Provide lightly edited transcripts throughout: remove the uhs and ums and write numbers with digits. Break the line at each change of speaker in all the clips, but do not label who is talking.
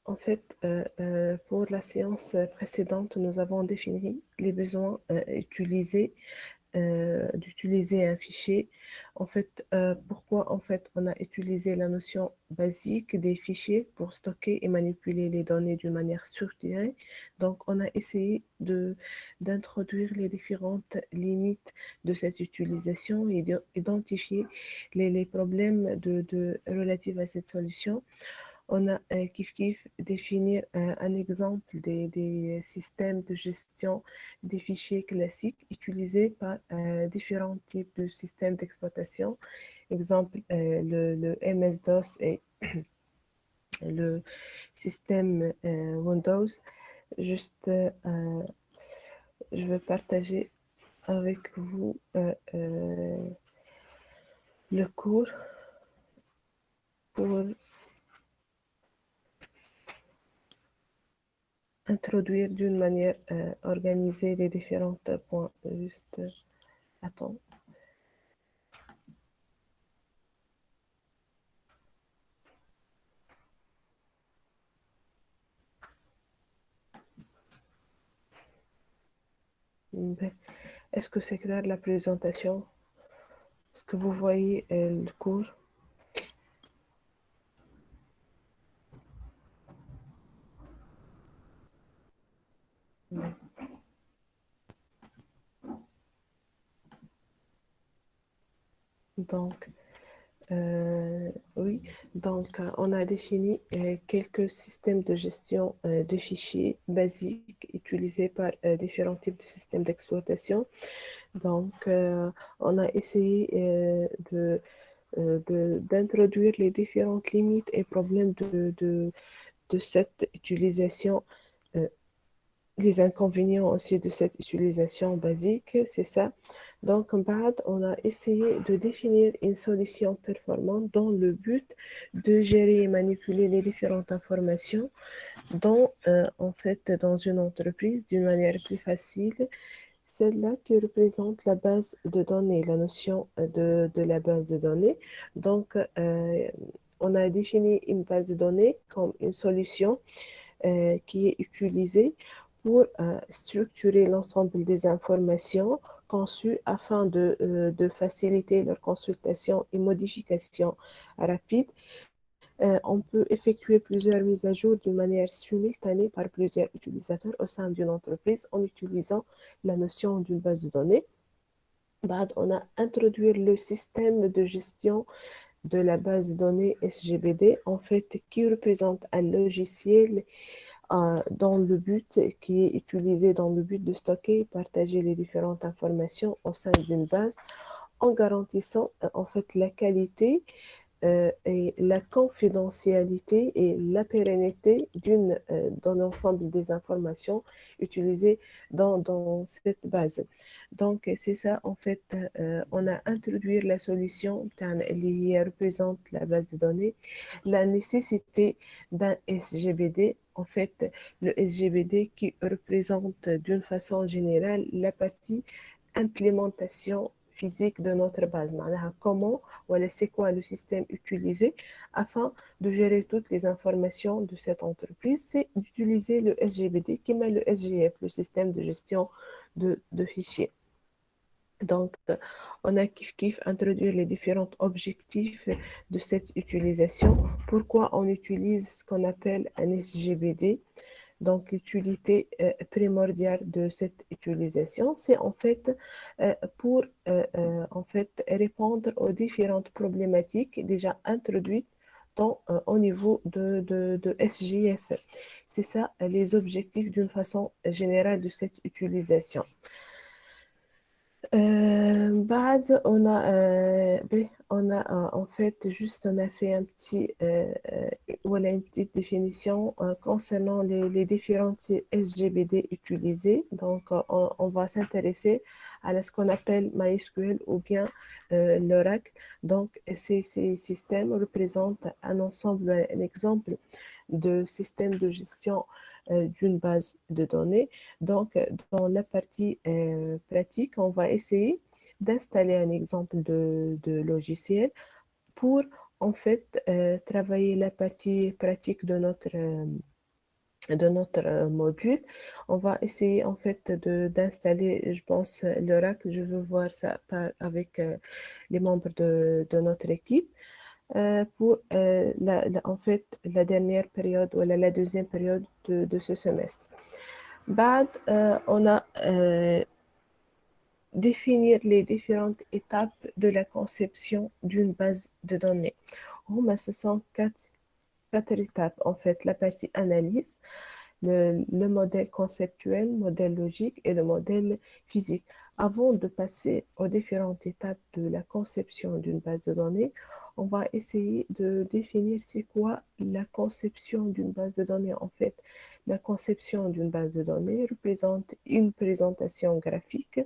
En fait, pour la séance précédente, nous avons défini les besoins d'utiliser un fichier. En fait, pourquoi en fait on a utilisé la notion basique des fichiers pour stocker et manipuler les données d'une manière structurée. Donc, on a essayé d'introduire les différentes limites de cette utilisation et d'identifier les problèmes relatifs à cette solution. On a kiff définir un exemple des systèmes de gestion des fichiers classiques utilisés par différents types de systèmes d'exploitation. Exemple, le MS-DOS et le système Windows. Juste, je vais partager avec vous le cours pour introduire d'une manière organisée les différents points. Juste, attends. Ben, est-ce que c'est clair la présentation? Est-ce que vous voyez le cours? Donc, oui, donc on a défini quelques systèmes de gestion de fichiers basiques utilisés par différents types de systèmes d'exploitation. Donc, on a essayé d'introduire les différentes limites et problèmes de cette utilisation, euh, les inconvénients aussi de cette utilisation basique, c'est ça. Donc, en bas, on a essayé de définir une solution performante dans le but de gérer et manipuler les différentes informations en fait, dans une entreprise d'une manière plus facile, celle-là qui représente la base de données, la notion de la base de données. Donc, on a défini une base de données comme une solution qui est utilisée pour structurer l'ensemble des informations conçues afin de faciliter leur consultation et modification rapide. On peut effectuer plusieurs mises à jour d'une manière simultanée par plusieurs utilisateurs au sein d'une entreprise en utilisant la notion d'une base de données. On a introduit le système de gestion de la base de données SGBD, en fait, qui représente un logiciel dans le but, qui est utilisé dans le but de stocker et partager les différentes informations au sein d'une base en garantissant en fait la qualité et la confidentialité et la pérennité dans l'ensemble des informations utilisées dans cette base. Donc, c'est ça, en fait, on a introduit la solution qui représente la base de données, la nécessité d'un SGBD, en fait, le SGBD qui représente d'une façon générale la partie implémentation physique de notre base. Comment voilà, c'est quoi le système utilisé afin de gérer toutes les informations de cette entreprise, c'est d'utiliser le SGBD qui met le SGF, le système de gestion de fichiers. Donc, on a kiff introduire les différents objectifs de cette utilisation. Pourquoi on utilise ce qu'on appelle un SGBD? Donc, l'utilité primordiale de cette utilisation, c'est en fait pour en fait répondre aux différentes problématiques déjà introduites au niveau de SGF. C'est ça les objectifs d'une façon générale de cette utilisation. On a en fait juste on a fait un petit voilà une petite définition concernant les différents SGBD utilisés. Donc on va s'intéresser à ce qu'on appelle MySQL ou bien l'Oracle. Donc ces systèmes représentent un ensemble, un exemple de système de gestion d'une base de données. Donc, dans la partie pratique, on va essayer d'installer un exemple de logiciel pour en fait travailler la partie pratique de notre module. On va essayer en fait d'installer, je pense, l'Oracle. Je veux voir ça avec les membres de notre équipe pour en fait la dernière période ou la deuxième période de ce semestre. بعد on a définir les différentes étapes de la conception d'une base de données. Ce sont quatre étapes en fait. La partie analyse, le modèle conceptuel, modèle logique et le modèle physique. Avant de passer aux différentes étapes de la conception d'une base de données, on va essayer de définir c'est quoi la conception d'une base de données. En fait, la conception d'une base de données représente une présentation graphique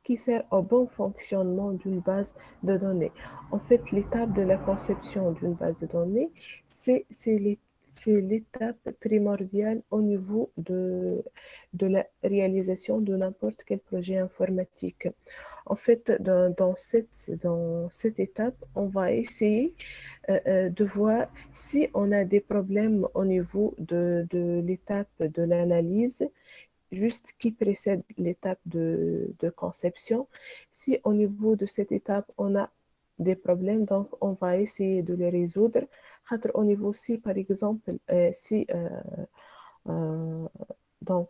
qui sert au bon fonctionnement d'une base de données. En fait, l'étape de la conception d'une base de données, c'est l'étape primordiale au niveau de la réalisation de n'importe quel projet informatique. En fait, dans cette étape, on va essayer de voir si on a des problèmes au niveau de l'étape de l'analyse juste qui précède l'étape de conception. Si au niveau de cette étape, on a des problèmes, donc on va essayer de les résoudre. Au niveau si, par exemple, euh, donc,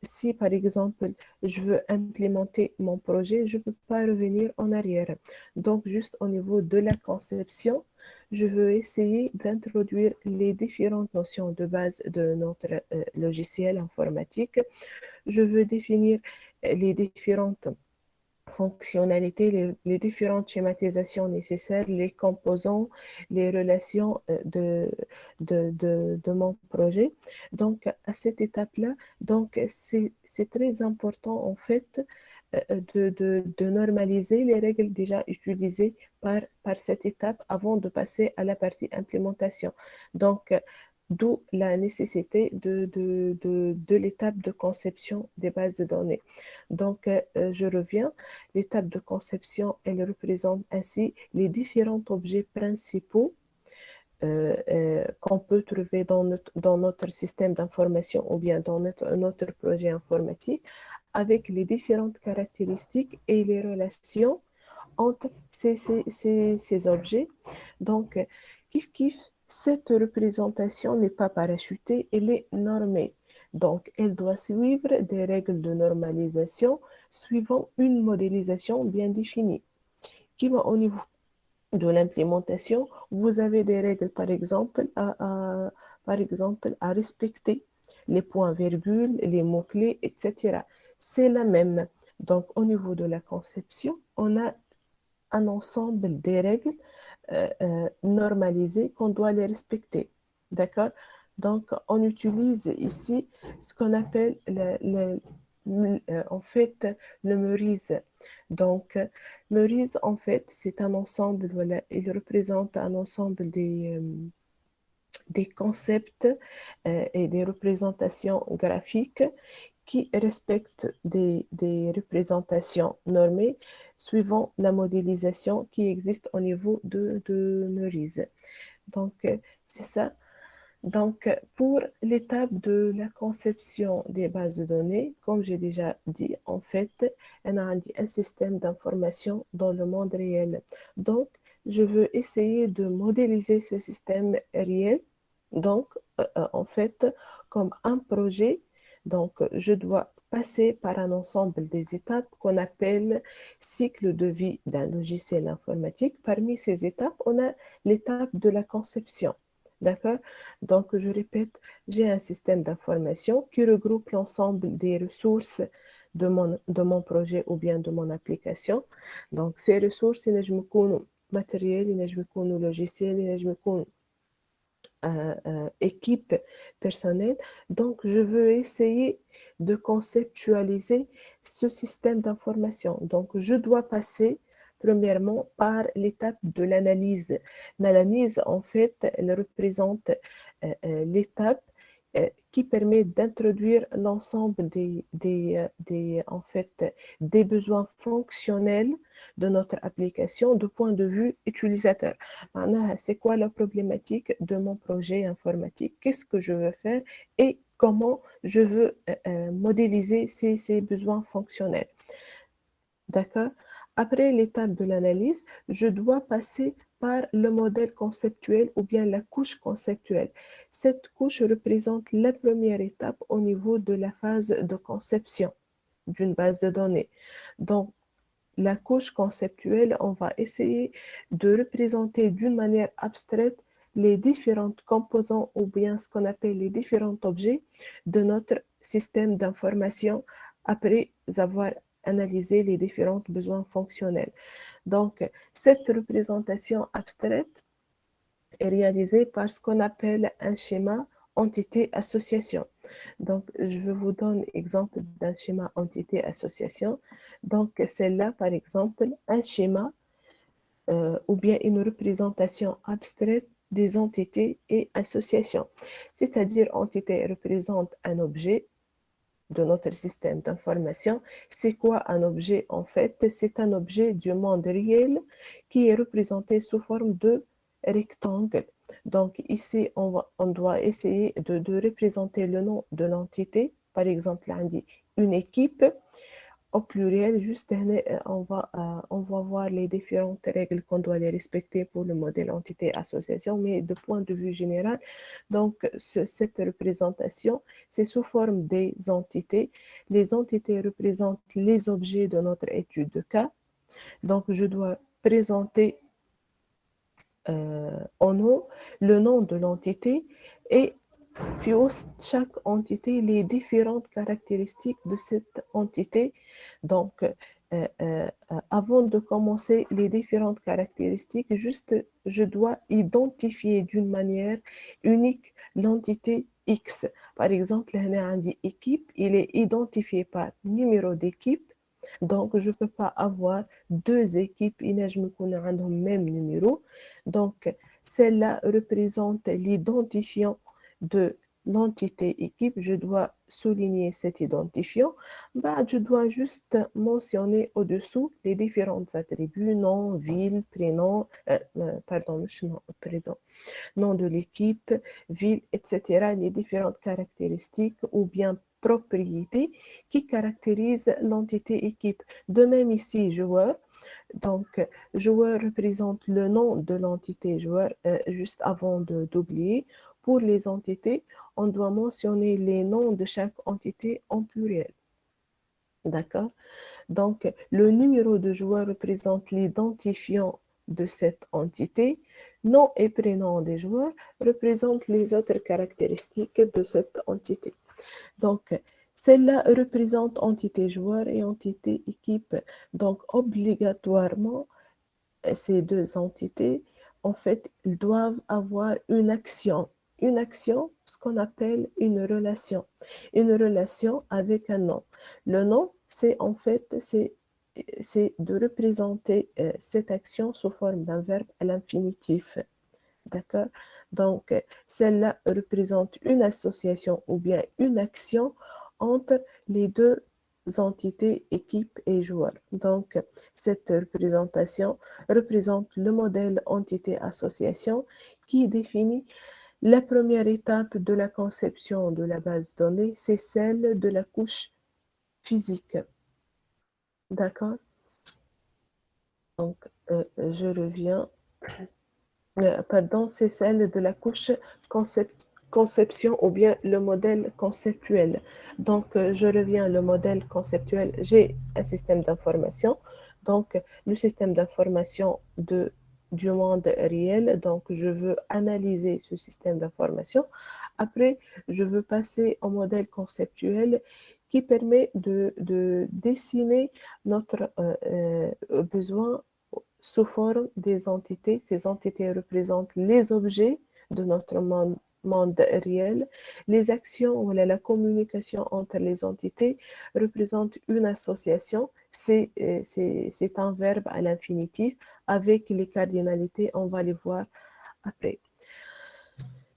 si par exemple, je veux implémenter mon projet, je ne peux pas revenir en arrière. Donc, juste au niveau de la conception, je veux essayer d'introduire les différentes notions de base de notre logiciel informatique. Je veux définir les différentes fonctionnalités, les différentes schématisations nécessaires, les composants, les relations de mon projet. Donc, à cette étape-là, donc c'est très important en fait de normaliser les règles déjà utilisées par cette étape avant de passer à la partie implémentation. Donc, d'où la nécessité de l'étape de conception des bases de données. Donc, je reviens. L'étape de conception, elle représente ainsi les différents objets principaux qu'on peut trouver dans notre système d'information ou bien dans notre projet informatique avec les différentes caractéristiques et les relations entre ces objets. Donc, cette représentation n'est pas parachutée, elle est normée. Donc, elle doit suivre des règles de normalisation suivant une modélisation bien définie. Qui va au niveau de l'implémentation, vous avez des règles, par exemple, à respecter, les points-virgules, les mots-clés, etc. C'est la même. Donc, au niveau de la conception, on a un ensemble des règles normalisées qu'on doit les respecter. D'accord? Donc, on utilise ici ce qu'on appelle en fait le MERIS. Donc, MERIS, en fait, c'est un ensemble, voilà, il représente un ensemble des concepts et des représentations graphiques qui respectent des représentations normées suivant la modélisation qui existe au niveau de MERIS. Donc, c'est ça. Donc, pour l'étape de la conception des bases de données, comme j'ai déjà dit, en fait, on a un système d'information dans le monde réel. Donc, je veux essayer de modéliser ce système réel. Donc, en fait, comme un projet, donc je dois passer par un ensemble des étapes qu'on appelle cycle de vie d'un logiciel informatique. Parmi ces étapes, on a l'étape de la conception. D'accord? Donc, je répète, j'ai un système d'information qui regroupe l'ensemble des ressources de mon projet ou bien de mon application. Donc, ces ressources, ينجم يكونوا matériel, ينجم يكونوا logiciel, ينجم يكونوا équipe personnelle. Donc, je veux essayer de conceptualiser ce système d'information. Donc, je dois passer premièrement par l'étape de l'analyse. L'analyse, en fait, elle représente l'étape qui permet d'introduire l'ensemble en fait, des besoins fonctionnels de notre application du point de vue utilisateur. C'est quoi la problématique de mon projet informatique? Qu'est-ce que je veux faire et comment je veux modéliser ces besoins fonctionnels. D'accord? Après l'étape de l'analyse, je dois passer par le modèle conceptuel ou bien la couche conceptuelle. Cette couche représente la première étape au niveau de la phase de conception d'une base de données. Donc, la couche conceptuelle, on va essayer de représenter d'une manière abstraite les différentes composants ou bien ce qu'on appelle les différents objets de notre système d'information après avoir analysé les différents besoins fonctionnels. Donc, cette représentation abstraite est réalisée par ce qu'on appelle un schéma entité-association. Donc, je vous donne exemple d'un schéma entité-association. Donc, celle-là, par exemple, un schéma ou bien une représentation abstraite des entités et associations. C'est-à-dire, entité représente un objet de notre système d'information. C'est quoi un objet en fait? C'est un objet du monde réel qui est représenté sous forme de rectangle. Donc ici, on doit essayer de représenter le nom de l'entité. Par exemple, on dit une équipe au pluriel, juste on va voir les différentes règles qu'on doit les respecter pour le modèle entité-association, mais de point de vue général, donc cette représentation, c'est sous forme des entités. Les entités représentent les objets de notre étude de cas. Donc, je dois présenter en haut le nom de l'entité et chaque entité, les différentes caractéristiques de cette entité. Donc, avant de commencer les différentes caractéristiques, juste je dois identifier d'une manière unique l'entité X. Par exemple, on dit équipe, il est identifié par numéro d'équipe. Donc, je ne peux pas avoir deux équipes, je me connais le même numéro. Donc, celle-là représente l'identifiant de l'entité équipe. Je dois souligner cet identifiant. Bah, je dois juste mentionner au-dessous les différents attributs, nom, ville, prénom, pardon, prénom, nom de l'équipe, ville, etc., les différentes caractéristiques ou bien propriétés qui caractérisent l'entité équipe. De même ici, joueur. Donc, joueur représente le nom de l'entité joueur, juste avant d'oublier. Pour les entités, on doit mentionner les noms de chaque entité en pluriel. D'accord? Donc, le numéro de joueur représente l'identifiant de cette entité. Nom et prénom des joueurs représentent les autres caractéristiques de cette entité. Donc, celle-là représente entité joueur et entité équipe. Donc, obligatoirement, ces deux entités, en fait, ils doivent avoir une action. Une action, ce qu'on appelle une relation. Une relation avec un nom. Le nom, c'est en fait, c'est de représenter cette action sous forme d'un verbe à l'infinitif. D'accord? Donc, celle-là représente une association ou bien une action entre les deux entités, équipe et joueur. Donc, cette représentation représente le modèle entité-association qui définit la première étape de la conception de la base de données, c'est celle de la couche physique. D'accord? Donc, je reviens. Pardon, c'est celle de la couche conception ou bien le modèle conceptuel. Donc, je reviens le modèle conceptuel. J'ai un système d'information. Donc, le système d'information du monde réel. Donc, je veux analyser ce système d'information. Après, je veux passer au modèle conceptuel qui permet de dessiner notre besoin sous forme des entités. Ces entités représentent les objets de notre monde réel. Les actions ou la communication entre les entités représentent une association. C'est un verbe à l'infinitif avec les cardinalités. On va les voir après.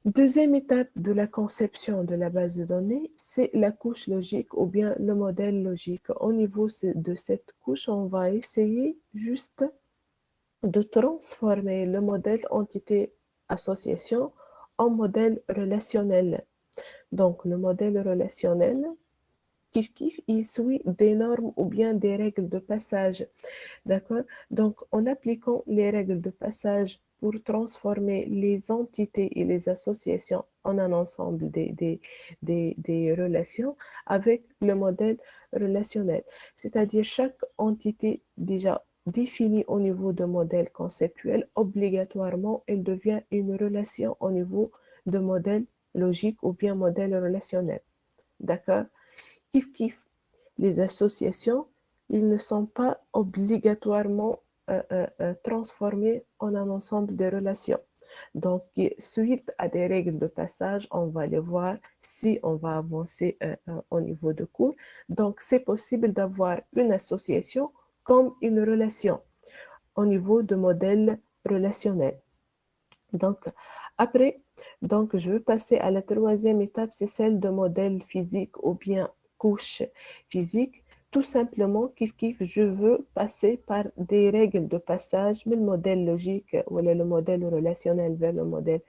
Deuxième étape de la conception de la base de données, c'est la couche logique ou bien le modèle logique. Au niveau de cette couche, on va essayer juste de transformer le modèle entité-association en modèle relationnel. Donc, le modèle relationnel, il suit des normes ou bien des règles de passage. D'accord? Donc, en appliquant les règles de passage pour transformer les entités et les associations en un ensemble des relations avec le modèle relationnel. C'est-à-dire chaque entité déjà définie au niveau de modèle conceptuel, obligatoirement, elle devient une relation au niveau de modèle logique ou bien modèle relationnel. D'accord? Kiff kiff, les associations, ils ne sont pas obligatoirement transformés en un ensemble de relations. Donc, suite à des règles de passage, on va les voir si on va avancer au niveau de cours. Donc, c'est possible d'avoir une association comme une relation au niveau de modèle relationnel. Donc, après, donc, je veux passer à la troisième étape, c'est celle de modèle physique ou bien couche physique. Tout simplement, je veux passer par des règles de passage, mais le modèle logique ou le modèle relationnel vers le modèle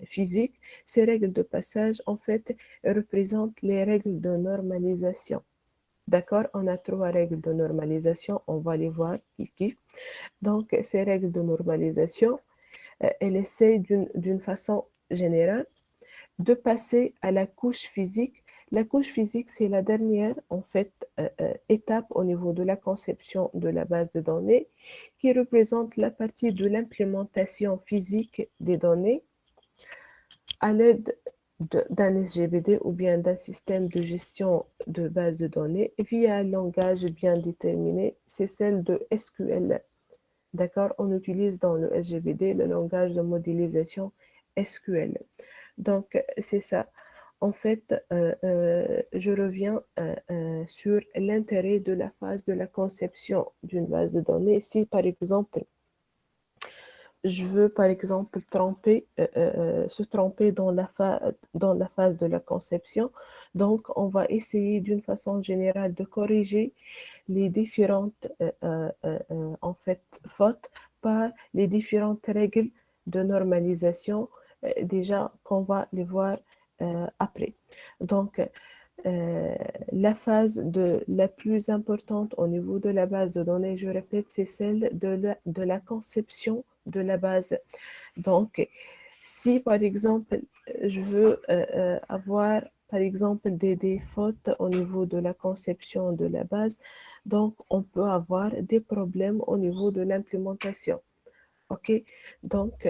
physique. Ces règles de passage, en fait, représentent les règles de normalisation. D'accord? On a trois règles de normalisation, on va les voir, Donc, ces règles de normalisation, elle essaie d'une façon générale de passer à la couche physique. La couche physique, c'est la dernière, en fait, étape au niveau de la conception de la base de données qui représente la partie de l'implémentation physique des données à l'aide d'un SGBD ou bien d'un système de gestion de base de données via un langage bien déterminé, c'est celle de SQL. D'accord? On utilise dans le SGBD le langage de modélisation SQL. Donc, c'est ça. En fait, je reviens sur l'intérêt de la phase de la conception d'une base de données. Si, par exemple, je veux, par exemple, se tromper dans la phase de la conception, donc on va essayer d'une façon générale de corriger les différentes en fait, fautes par les différentes règles de normalisation, déjà qu'on va les voir après. Donc, la phase la plus importante au niveau de la base de données, je répète, c'est celle de la conception de la base. Donc, si par exemple, je veux avoir par exemple des fautes au niveau de la conception de la base, donc on peut avoir des problèmes au niveau de l'implémentation. OK? Donc,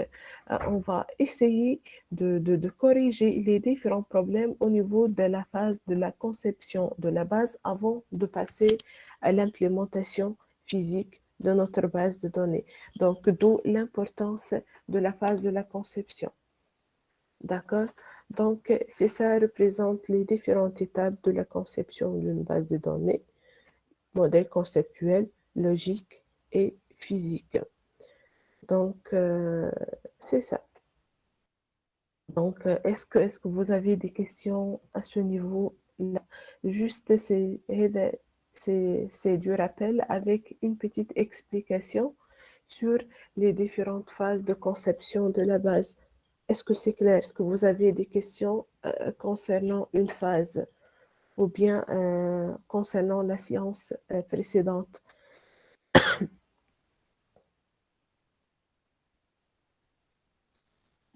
on va essayer de corriger les différents problèmes au niveau de la phase de la conception de la base avant de passer à l'implémentation physique de notre base de données. Donc, d'où l'importance de la phase de la conception. D'accord? Donc, c'est ça représente les différentes étapes de la conception d'une base de données, modèle conceptuel, logique et physique. Donc, c'est ça. Donc, est-ce que vous avez des questions à ce niveau-là? Juste, c'est du rappel avec une petite explication sur les différentes phases de conception de la base. Est-ce que c'est clair? Est-ce que vous avez des questions concernant une phase ou bien concernant la séance précédente?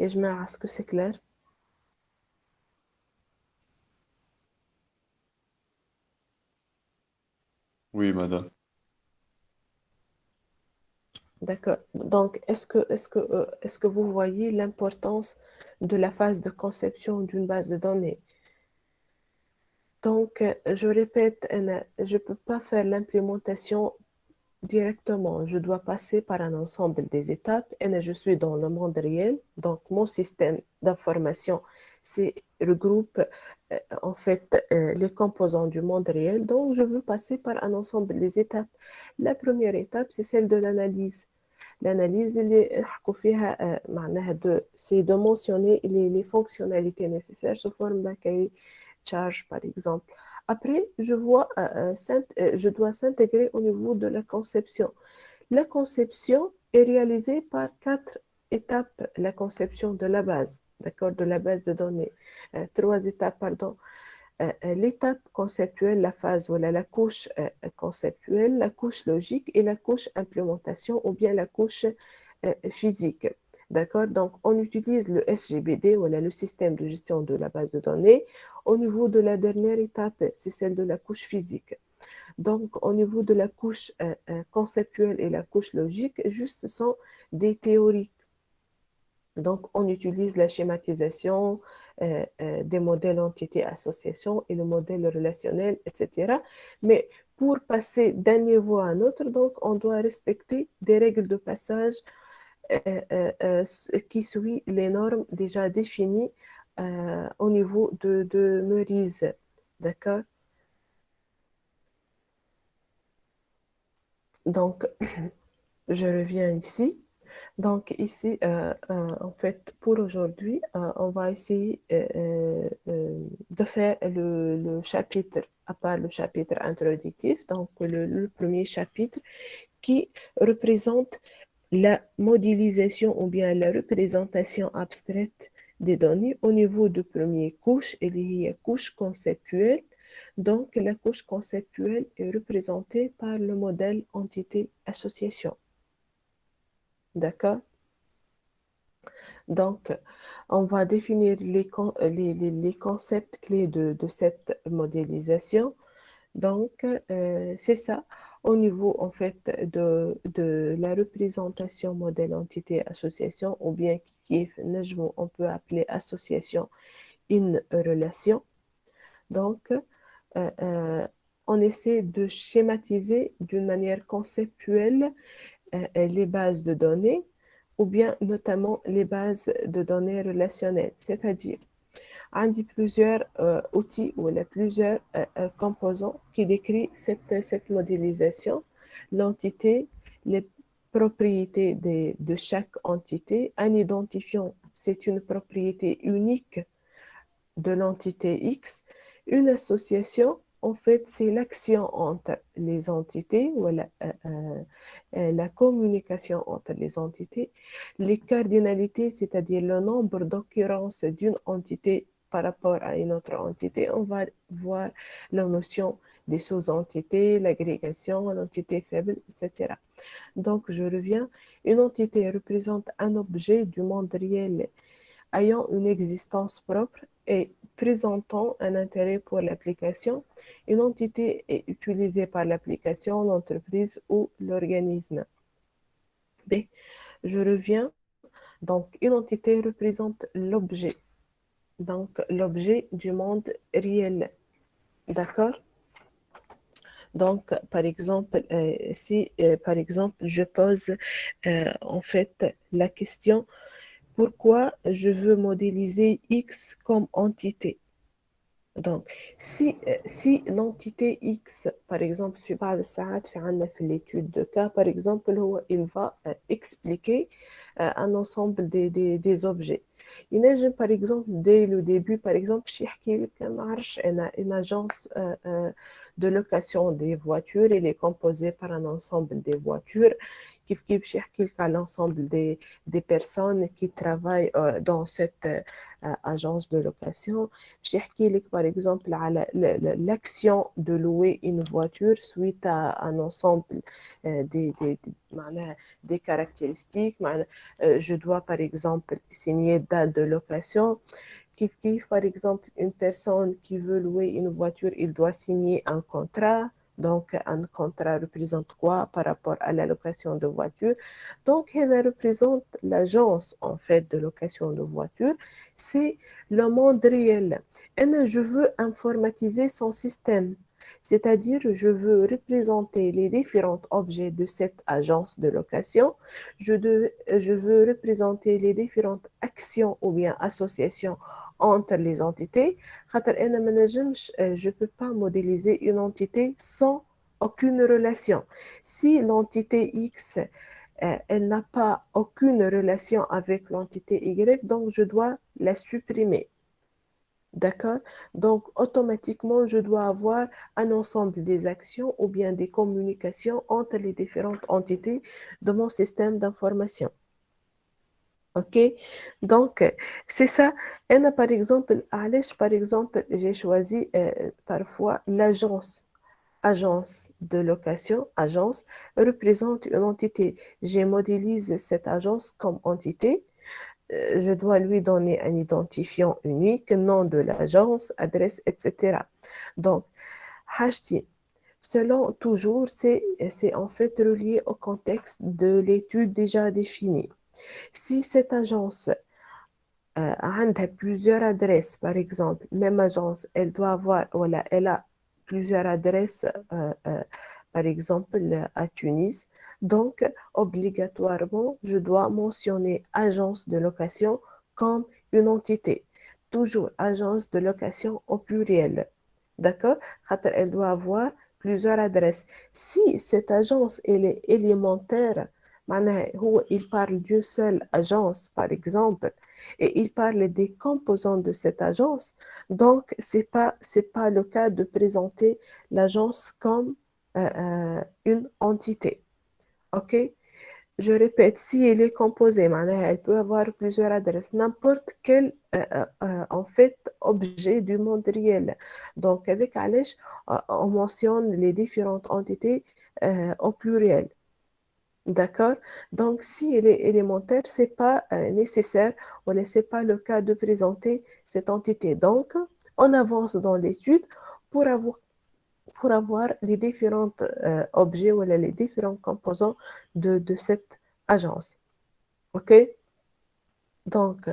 Et je me est-ce que c'est clair?
Oui, madame.
D'accord. Donc, est-ce que vous voyez l'importance de la phase de conception d'une base de données? Donc, je répète, je ne peux pas faire l'implémentation directement. Je dois passer par un ensemble des étapes et je suis dans le monde réel. Donc, mon système d'information, c'est regroupe en fait les composants du monde réel. Donc, je veux passer par un ensemble des étapes. La première étape, c'est celle de l'analyse. l'analyse اللي نحكوا فيها معناها c'est de mentionner les fonctionnalités nécessaires sous forme d'un cahier de charge par exemple. Après, je dois s'intégrer au niveau de la conception. La conception est réalisée par 4 étapes. La conception de la base, d'accord, de la base de données. 3 étapes, pardon. L'étape conceptuelle, la phase, voilà, la couche conceptuelle, la couche logique et la couche implémentation ou bien la couche physique. D'accord? Donc, on utilise le SGBD, voilà, le système de gestion de la base de données. Au niveau de la dernière étape, c'est celle de la couche physique. Donc, au niveau de la couche conceptuelle et la couche logique, juste sont des théories. Donc, on utilise la schématisation des modèles entité-association et le modèle relationnel, etc. Mais pour passer d'un niveau à un autre, donc, on doit respecter des règles de passage qui suivent les normes déjà définies au niveau de Meurize. D'accord? Donc, je reviens ici. Donc ici, en fait, pour aujourd'hui, on va essayer de faire le chapitre, à part le chapitre introductif, donc le premier chapitre qui représente la modélisation ou bien la représentation abstraite des données au niveau de première couche, et les couches conceptuelles. Donc la couche conceptuelle est représentée par le modèle entité-association. D'accord? Donc, on va définir les concepts clés de cette modélisation. Donc, c'est ça. Au niveau, en fait, de la représentation modèle entité association, ou bien qui est, on peut appeler association une relation. Donc, euh, euh, on essaie de schématiser d'une manière conceptuelle les bases de données ou bien notamment les bases de données relationnelles, c'est-à-dire on dit plusieurs outils ou plusieurs composants qui décrivent cette modélisation, l'entité, les propriétés de chaque entité. Un identifiant, c'est une propriété unique de l'entité X. Une association, en fait, c'est l'action entre les entités ou la communication entre les entités. Les cardinalités, c'est-à-dire le nombre d'occurrences d'une entité par rapport à une autre entité. On va voir la notion des sous-entités, l'agrégation, l'entité faible, etc. Donc, je reviens. Une entité représente un objet du monde réel ayant une existence propre et présentant un intérêt pour l'application. Une entité est utilisée par l'application, l'entreprise ou l'organisme. B. Je reviens. Donc, une entité représente l'objet. Donc, l'objet du monde réel. D'accord? Donc, par exemple, si par exemple je pose en fait la question pourquoi je veux modéliser X comme entité. Donc, si l'entité X, par exemple, في بعض الساعات في عنا في l'étude de cas, par exemple, il va expliquer un ensemble des objets. ينجم, par exemple, dès le début, par exemple, شي يحكي لك ما عرفش une agence de location des voitures, elle est composée par un ensemble des voitures. كيف باش يحكي لك على l'ensemble des personnes qui travaillent dans cette agence de location. باش يحكي لك par exemple على l'action de louer une voiture suite à un ensemble معناها des caractéristiques. Je dois par exemple signer date de location. Par exemple, une personne qui veut louer une voiture, il doit signer un contrat. Donc, un contrat représente quoi par rapport à la location de voiture? Donc, elle représente l'agence, en fait, de location de voiture. C'est le monde réel. Et je veux informatiser son système. C'est-à-dire, je veux représenter les différents objets de cette agence de location. Je veux représenter les différentes actions ou bien associations entre les entités. Je ne peux pas modéliser une entité sans aucune relation. Si l'entité X elle n'a pas aucune relation avec l'entité Y, donc je dois la supprimer. D'accord? Donc, automatiquement, je dois avoir un ensemble des actions ou bien des communications entre les différentes entités de mon système d'information. OK? Donc, c'est ça. Et par exemple, par exemple, j'ai choisi parfois l'agence. Agence de location, agence, représente une entité. Je modélise cette agence comme entité. Je dois lui donner un identifiant unique, nom de l'agence, adresse, etc. Donc, HT, selon toujours, c'est en fait relié au contexte de l'étude déjà définie. Si cette agence a plusieurs adresses, par exemple, même agence, elle doit avoir, voilà, elle a plusieurs adresses, par exemple, à Tunis. Donc, obligatoirement, je dois mentionner agence de location comme une entité. Toujours agence de location au pluriel. D'accord? Elle doit avoir plusieurs adresses. Si cette agence elle est élémentaire, il parle d'une seule agence, par exemple, et il parle des composants de cette agence. Donc, c'est pas le cas de présenter l'agence comme une entité. OK? Je répète, si elle est composée, elle peut avoir plusieurs adresses, n'importe quel en fait objet du monde réel. Donc, avec Alech, on mentionne les différentes entités au pluriel. D'accord? Donc, si elle est élémentaire, ce n'est pas nécessaire ou ce n'est pas le cas de présenter cette entité. Donc, on avance dans l'étude pour avoir les différents objets ou les différents composants de cette agence. OK? Donc,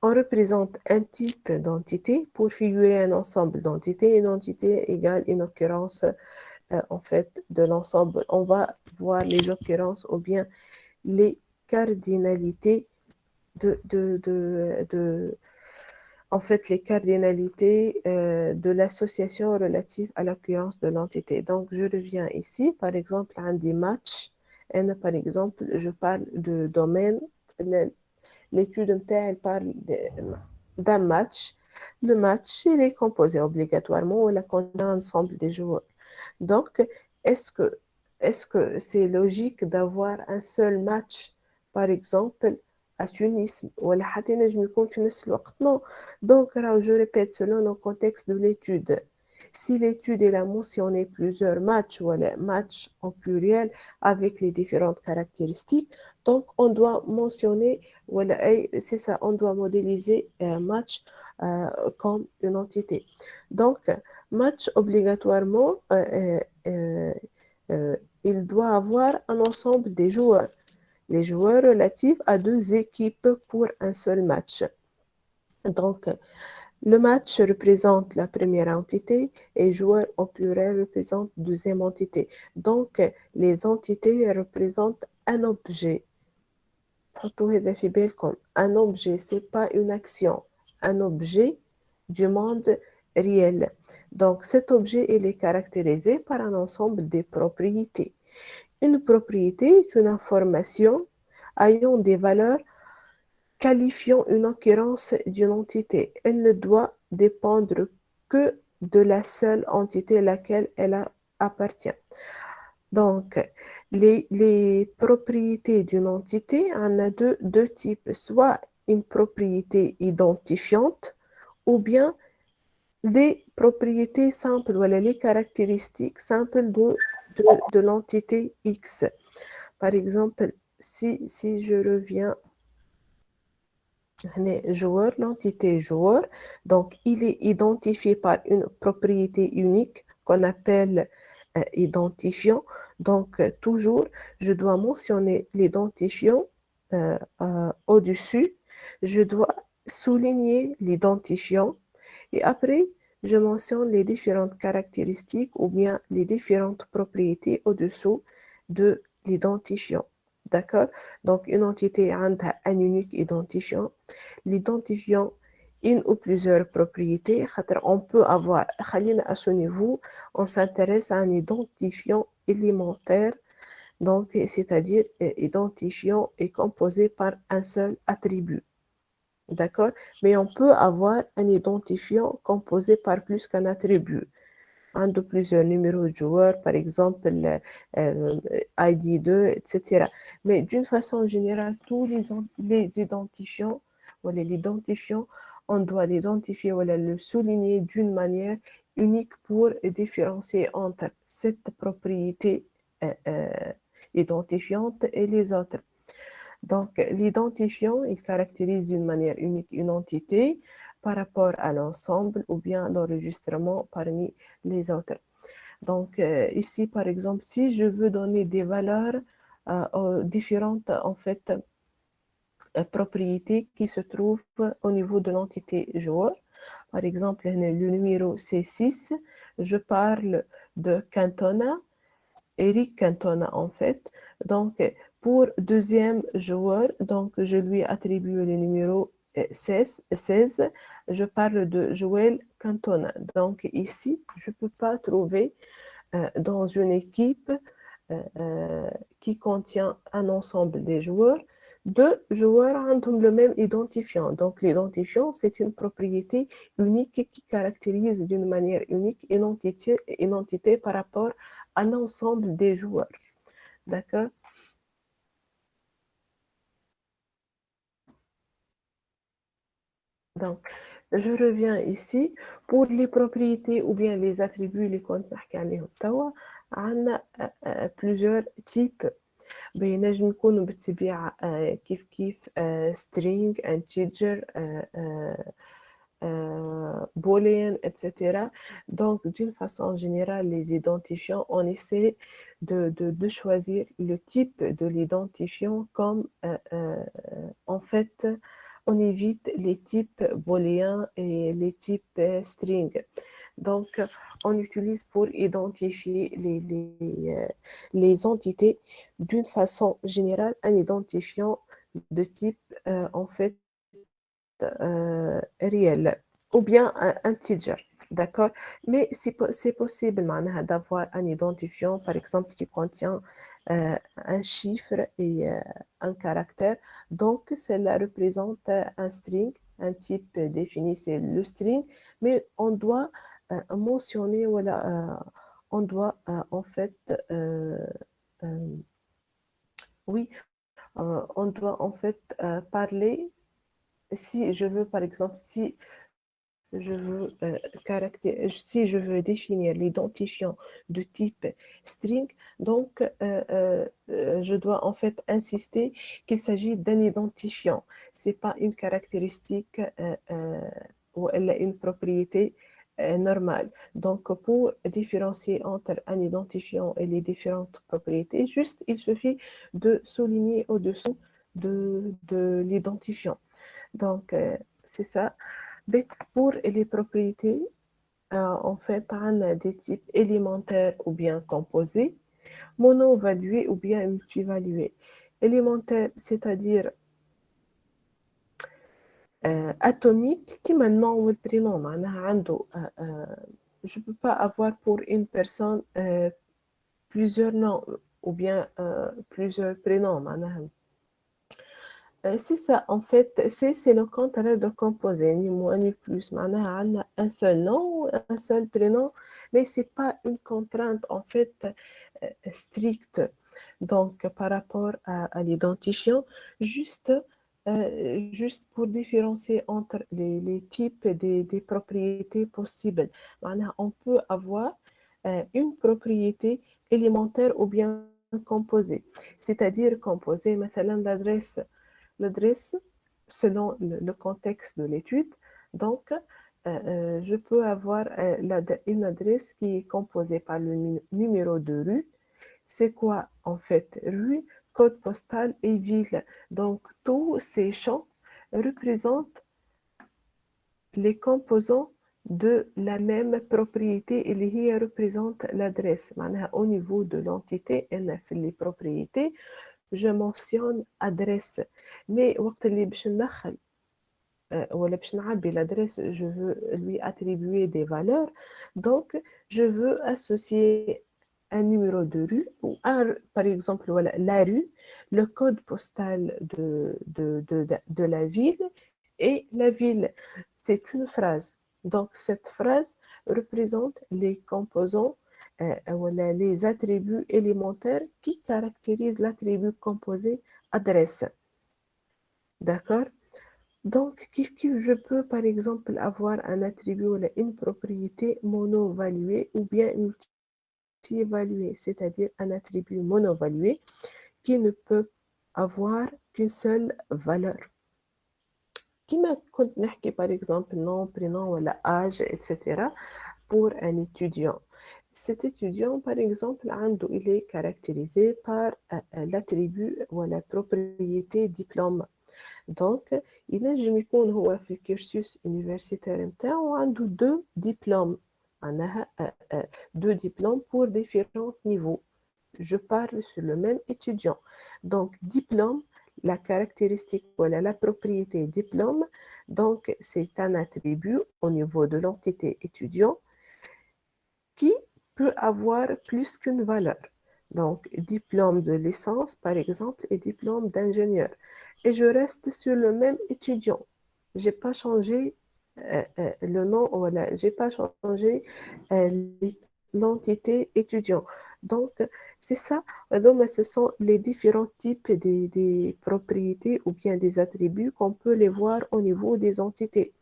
on représente un type d'entité pour figurer un ensemble d'entités. Une entité égale une occurrence en fait de l'ensemble. On va voir les occurrences ou bien les cardinalités en fait, les cardinalités de l'association relative à l'occurrence de l'entité. Donc, je reviens ici, par exemple, un des matchs. Par exemple, je parle de domaine. L'étude elle parle d'un match. Le match, il est composé obligatoirement ou contient l'ensemble des joueurs. Donc, est-ce que est-ce que c'est logique d'avoir un seul match, par exemple, à Tunis, ولا حتى ينجم يكون في نفس الوقت؟ Non. Donc, je répète, selon le contexte de l'étude, si l'étude elle a mentionné plusieurs matchs ou les matchs en pluriel avec les différentes caractéristiques, donc on doit mentionner, voilà, c'est ça, on doit modéliser un match comme une entité. Donc, match obligatoirement, euh, il doit avoir un ensemble des joueurs. Les joueurs relatifs à deux équipes pour un seul match. Donc, le match représente la première entité et joueur au pluriel représente la deuxième entité. Donc, les entités représentent un objet. Un objet, ce n'est pas une action. Un objet du monde réel. Donc, cet objet, il est caractérisé par un ensemble de propriétés. Une propriété est une information ayant des valeurs qualifiant une occurrence d'une entité. Elle ne doit dépendre que de la seule entité à laquelle elle appartient. Donc, les propriétés d'une entité, on a deux types, soit une propriété identifiante ou bien les propriétés simples, voilà, les caractéristiques simples de l'entité X. Par exemple, si je reviens joueur, l'entité joueur, donc il est identifié par une propriété unique qu'on appelle identifiant. Donc, toujours, je dois mentionner l'identifiant au-dessus. Je dois souligner l'identifiant et après, je mentionne les différentes caractéristiques ou bien les différentes propriétés au-dessous de l'identifiant. D'accord? Donc, une entité a un unique identifiant. L'identifiant une ou plusieurs propriétés. On peut avoir, à ce niveau, on s'intéresse à un identifiant élémentaire Donc, c'est-à-dire, identifiant est composé par un seul attribut. D'accord? Mais on peut avoir un identifiant composé par plus qu'un attribut. Un de plusieurs numéros de joueurs, par exemple euh, ID2, etc. Mais d'une façon générale, tous les identifiants, voilà, l'identifiant, on doit l'identifier, voilà, le souligner d'une manière unique pour différencier entre cette propriété identifiante et les autres. Donc, l'identifiant, il caractérise d'une manière unique une entité par rapport à l'ensemble ou bien l'enregistrement parmi les autres. Donc, ici, par exemple, si je veux donner des valeurs aux différentes, en fait, propriétés qui se trouvent au niveau de l'entité joueur, par exemple, le numéro C6, je parle de Cantona, Eric Cantona en fait. Donc, pour deuxième joueur, donc je lui attribue le numéro 16. Je parle de Joël Cantona. Donc, ici, je ne peux pas trouver dans une équipe qui contient un ensemble des joueurs, deux joueurs ont le même identifiant. Donc, l'identifiant, c'est une propriété unique qui caractérise d'une manière unique une entité par rapport à l'ensemble des joueurs. D'accord? Donc, je reviens ici pour les propriétés ou bien les attributs اللي كنت نحكي عليهم توا عندنا plusieurs types بينجم يكونوا بالطبيعة كيف كيف string integer boolean etc. Donc d'une façon générale les identifiants on essaie de choisir le type de l'identifiant comme en fait on évite les types booléens et les types string. Donc, on utilise pour identifier les entités d'une façon générale un identifiant de type en fait réel ou bien un integer. D'accord? Mais c'est possible d'avoir un identifiant, par exemple, qui contient un chiffre et un caractère. Donc, cela représente un string, un type défini, c'est le string, mais on doit mentionner, voilà, on doit en fait, euh, oui, on doit en fait parler, si je veux, par exemple, je veux, si je veux définir l'identifiant de type string, donc je dois en fait insister qu'il s'agit d'un identifiant. Ce n'est pas une caractéristique ou elle a une propriété normale. Donc, pour différencier entre un identifiant et les différentes propriétés, juste il suffit de souligner au-dessous de l'identifiant. Donc, c'est ça. Mais pour les propriétés, en fait, on a des types élémentaires ou bien composés, mono-valués ou bien multivalués. Élémentaire, c'est-à-dire atomique, qui maintenant ou le prénom, je ne peux pas avoir pour une personne plusieurs noms ou bien plusieurs prénoms. C'est ça, en fait, c'est le contraire de composé, ni moins ni plus. معناها عندنا un seul nom, un seul prénom, mais c'est pas une contrainte, en fait, stricte. Donc, par rapport à l'identifiant, juste, juste pour différencier entre les types des propriétés possibles. معناها on peut avoir une propriété élémentaire ou bien composée. C'est-à-dire composée, مثلا l'adresse selon le contexte de l'étude. Donc, je peux avoir une adresse qui est composée par le numéro de rue. C'est quoi en fait rue, code postal et ville. Donc, tous ces champs représentent les composants de la même propriété اللي هي représente l'adresse. معناها au niveau de l'entité, les propriétés, je mentionne adresse. Mais وقت اللي باش ندخل ولا باش نعبي l'adresse, je veux lui attribuer des valeurs. Donc, je veux associer un numéro de rue, ou par exemple, voilà, la rue, le code postal de la ville et la ville. C'est une phrase. Donc, cette phrase représente les composants, voilà, les attributs élémentaires qui caractérisent l'attribut composé adresse. D'accord? Donc, je peux par exemple avoir un attribut ou une propriété mono-valuée ou bien multi-valuée, c'est-à-dire un attribut mono-valué qui ne peut avoir qu'une seule valeur. كما كنت نحكي par exemple nom, prénom ou âge, etc. pour un étudiant. Cet étudiant, par exemple, il est caractérisé par l'attribut ou la propriété diplôme. Donc, ينجم يكون هو في الكورسوس universitaire نتاعو عنده deux diplômes. معناها deux diplômes pour différents niveaux. Je parle sur le même étudiant. Donc, diplôme, la caractéristique, voilà, la propriété diplôme, donc c'est un attribut au niveau de l'entité étudiant qui peut avoir plus qu'une valeur. Donc, diplôme de licence, par exemple, et diplôme d'ingénieur. Et je reste sur le même étudiant. Je n'ai pas changé le nom, voilà, j'ai pas changé l'entité étudiant. Donc, c'est ça. Donc, ce sont les différents types des propriétés ou bien des attributs qu'on peut les voir au niveau des entités.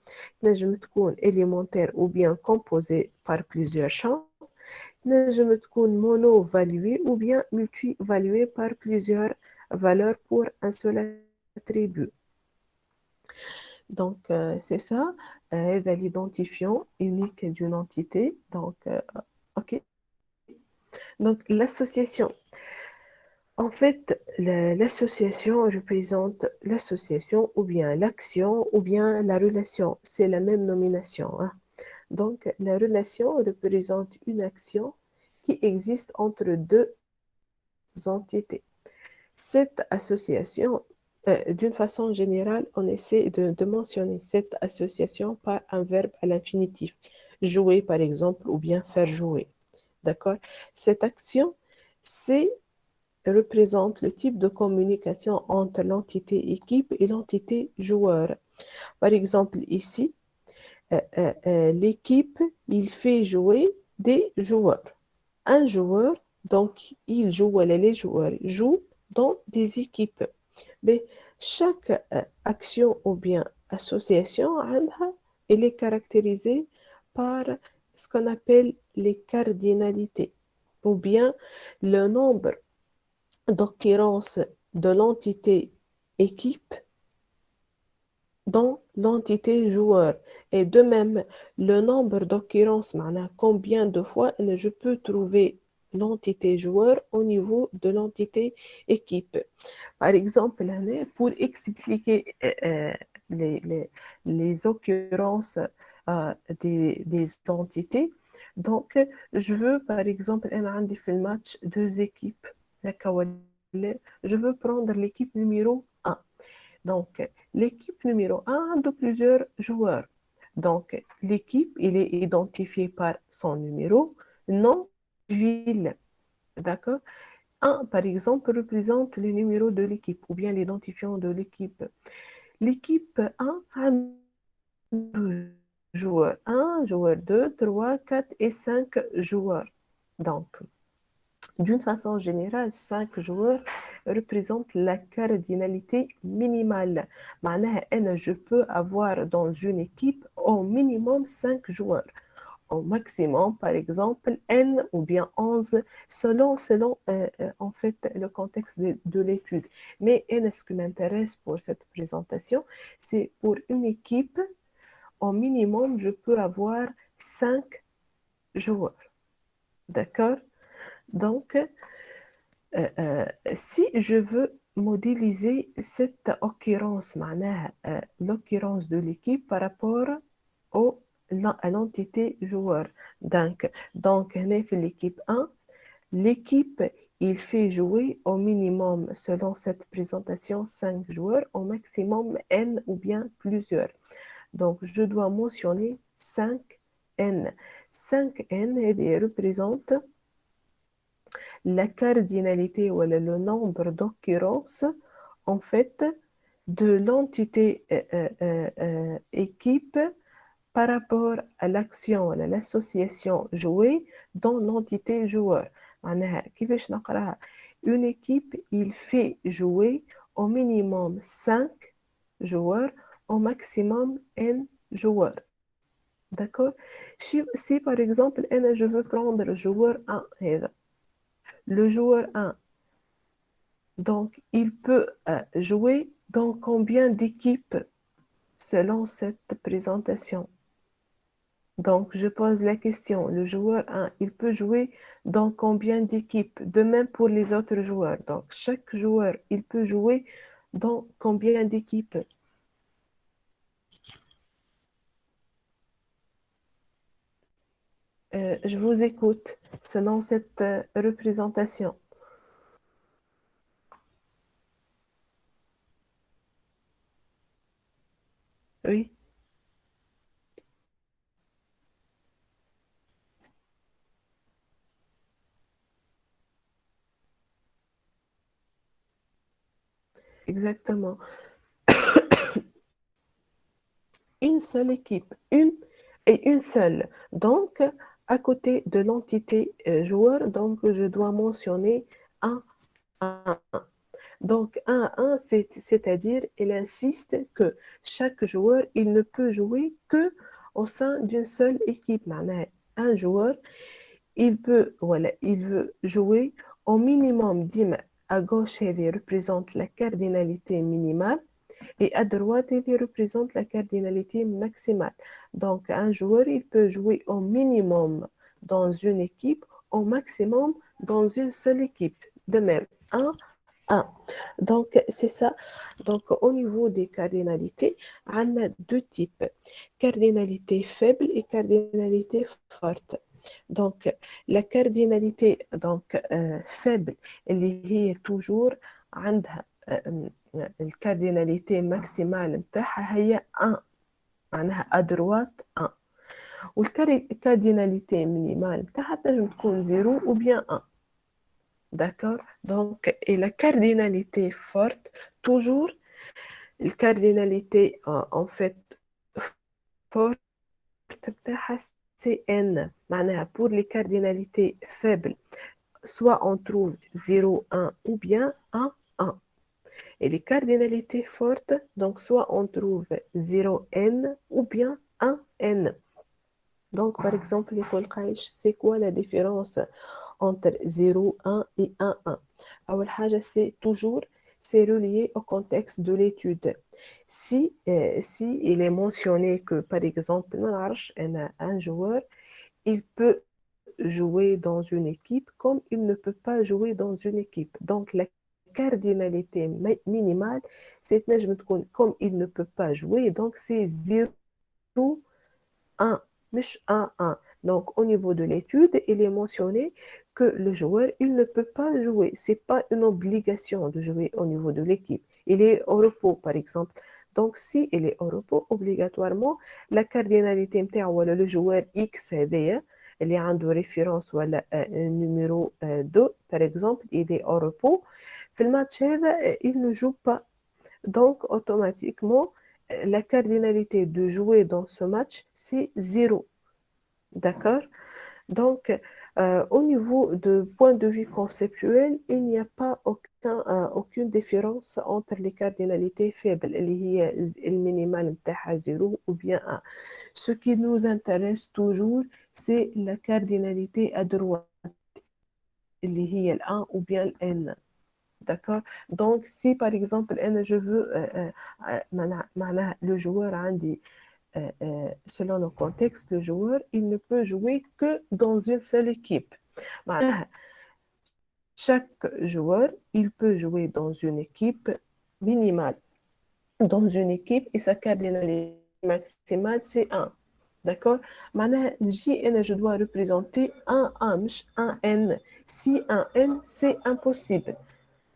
نجم تكون élémentaire ou bien composée par plusieurs champs. نجم تكون mono-valuée ou bien multi-valuée par plusieurs valeurs pour un seul attribut. Donc, c'est ça, l'identifiant unique d'une entité. Donc, OK. Donc, l'association. En fait, l'association représente l'association ou bien l'action ou bien la relation. C'est la même nomination, hein. Donc, la relation représente une action qui existe entre deux entités. Cette association, d'une façon générale, on essaie de mentionner cette association par un verbe à l'infinitif. Jouer, par exemple, ou bien faire jouer. D'accord? Cette action, c'est représente le type de communication entre l'entité équipe et l'entité joueur. Par exemple, ici, l'équipe, il fait jouer des joueurs. Un joueur, donc il joue, les joueurs jouent dans des équipes. Mais chaque action ou bien association, elle est caractérisée par ce qu'on appelle les cardinalités, ou bien le nombre d'occurrences de l'entité équipe dans l'entité joueur. Et de même, le nombre d'occurrences, combien de fois je peux trouver l'entité joueur au niveau de l'entité équipe. Par exemple, pour expliquer les occurrences des entités, donc je veux par exemple, un match deux équipes. Je veux prendre l'équipe numéro un. Donc, l'équipe numéro un a plusieurs joueurs. Donc, l'équipe, il est identifié par son numéro, nom, ville. D'accord? Un, par exemple, représente le numéro de l'équipe ou bien l'identifiant de l'équipe. L'équipe 1 a 12 joueurs. 1, joueur 2, 3, 4 et 5 joueurs. Donc, d'une façon générale, 5 joueurs représentent la cardinalité minimale. معناها je peux avoir dans une équipe au minimum 5 joueurs. Au maximum, par exemple, N ou bien 11, selon en fait le contexte de l'étude. Mais N, ce qui m'intéresse pour cette présentation, c'est pour une équipe, au minimum, je peux avoir 5 joueurs. D'accord? Donc, si je veux modéliser cette occurrence, l'occurrence de l'équipe par rapport à l'entité joueur. Donc l'équipe 1, l'équipe, il fait jouer au minimum, selon cette présentation, 5 joueurs, au maximum N ou bien plusieurs. Donc, je dois mentionner 5N. 5N représente la cardinalité ou le nombre d'occurrences en fait de l'entité équipe par rapport à l'action, à l'association jouée dans l'entité joueur. معناها كيفاش نقراها une équipe il fait jouer au minimum 5 joueurs au maximum n joueurs. D'accord? Si par exemple je veux prendre le joueur 1 le joueur 1 donc il peut jouer dans combien d'équipes selon cette présentation? Donc, je pose la question, le joueur 1, il peut jouer dans combien d'équipes? De même pour les autres joueurs. Donc, chaque joueur, il peut jouer dans combien d'équipes? Je vous écoute selon cette représentation. Oui, exactement. Une seule équipe, une et une seule. Donc, à côté de l'entité joueur, donc je dois mentionner un, un. Donc, 1 à 1, c'est-à-dire, il insiste que chaque joueur, il ne peut jouer que au sein d'une seule équipe. معناها, un joueur, il peut, voilà, il veut jouer au minimum ديما à gauche, il représente la cardinalité minimale et à droite, il représente la cardinalité maximale. Donc, un joueur, il peut jouer au minimum dans une équipe, au maximum dans une seule équipe. De même, 1 1. Donc, c'est ça. Donc, au niveau des cardinalités, on a deux types, cardinalité faible et cardinalité forte. Donc, la cardinalité donc, faible, elle est toujours عندها الكارديناليتي ماكسيمال نتاعها هي 1 معناها à droite 1 والكارديناليتي مينيمال نتاعها تنجم تكون 0 ou bien 1. D'accord? Donc, et la cardinalité forte, toujours, la cardinalité en fait forte, c'est n. معناها pour les cardinalités faibles, soit on trouve 0, 1 ou bien 1, 1. Et les cardinalités fortes, donc soit on trouve 0n ou bien 1n. Donc, par exemple, c'est quoi la différence entre 0, 1 et 1, 1? Alors, c'est toujours c'est relié au contexte de l'étude. Si il est mentionné que, par exemple, un joueur, il peut jouer dans une équipe comme il ne peut pas jouer dans une équipe. Donc, la cardinalité minimale, c'est comme il ne peut pas jouer, donc c'est 0, 1, مش 1, 1. Donc, au niveau de l'étude, il est mentionné que le joueur, il ne peut pas jouer. Ce n'est pas une obligation de jouer au niveau de l'équipe. Il est au repos, par exemple. Donc, si il est au repos, obligatoirement, la cardinalité ou le joueur X, il y a une référence ou un numéro 2, par exemple, il est au repos. في الماتش هذا, il ne joue pas. Donc, automatiquement, la cardinalité de jouer dans ce match, c'est 0. D'accord? Donc, au niveau de point de vue conceptuel, il n'y a pas aucune différence entre les cardinalités faibles, le minimal à 0 ou bien 1. Ce qui nous intéresse toujours, c'est la cardinalité à droite, le 1 ou bien le n. D'accord? Donc, si par exemple, je veux, le joueur a dit, selon le contexte, le joueur, il ne peut jouer que dans une seule équipe. Chaque joueur, il peut jouer dans une équipe minimale. Dans une équipe, et sa cardinalité maximale, c'est 1. D'accord? Je dois représenter un 1, un n. Si un n, c'est impossible.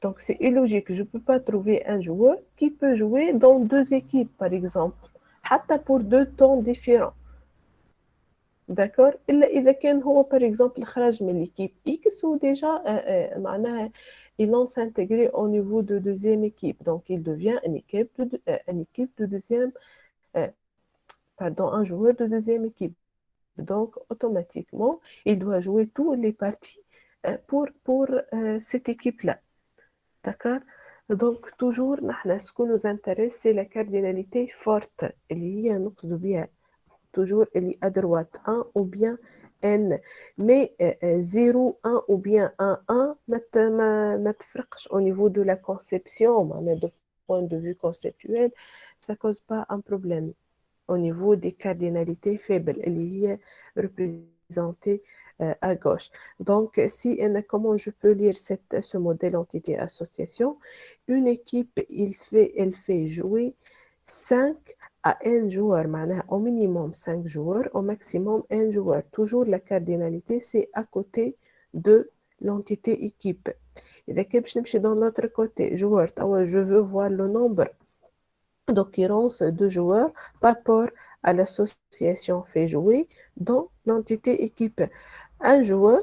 Donc, c'est illogique. Je ne peux pas trouver un joueur qui peut jouer dans deux équipes, par exemple, حتى pour deux temps différents. d'accord. إذا كان هو par exemple خرج من l'équipe X ou déjà معناها il lance s'intégrer au niveau de deuxième équipe, donc il devient une équipe de deuxième, euh, pardon, un joueur de deuxième équipe. Donc automatiquement il doit jouer toutes les parties pour cette équipe-là, d'accord. Donc toujours ce qui nous intéresse c'est la cardinalité forte اللي هي نقصد بها toujours elle est à droite, un ou bien n. Mais 0, 1 ou bien 1, 1, ما تفرقش au niveau de la conception, de point de vue conceptuel, ça ne cause pas un problème. Au niveau des cardinalités faibles, elle est représentée à gauche. Donc, comment je peux lire ce modèle entité-association? Une équipe, elle fait jouer 5 à un joueur, au minimum 5 joueurs, au maximum un joueur. Toujours la cardinalité, c'est à côté de l'entité équipe. Et je suis dans l'autre côté, joueur, je veux voir le nombre d'occurrence de joueurs par rapport à l'association fait jouer dans l'entité équipe. Un joueur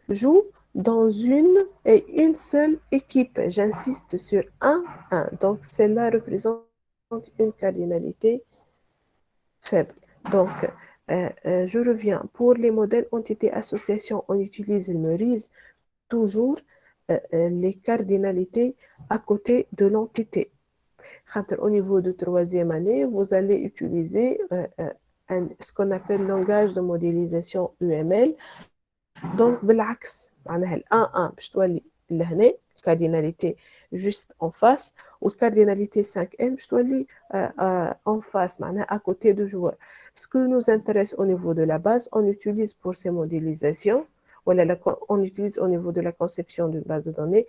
joue dans une et une seule équipe. J'insiste sur un. Donc, celle-là représente une cardinalité faible. Donc, je reviens. Pour les modèles entité-association, on utilise le MERIS, toujours les cardinalités à côté de l'entité. Au niveau de troisième année, vous allez utiliser ce qu'on appelle langage de modélisation UML. Donc, بالعكس معناها ال 1 باش تولي لهنا cardinalité juste en face ou cardinalité 5N باش تولي en face معناها à côté de joueur. Ce qui nous intéresse au niveau de la base, on utilise pour ces modélisations, on utilise au niveau de la conception d'une base de données,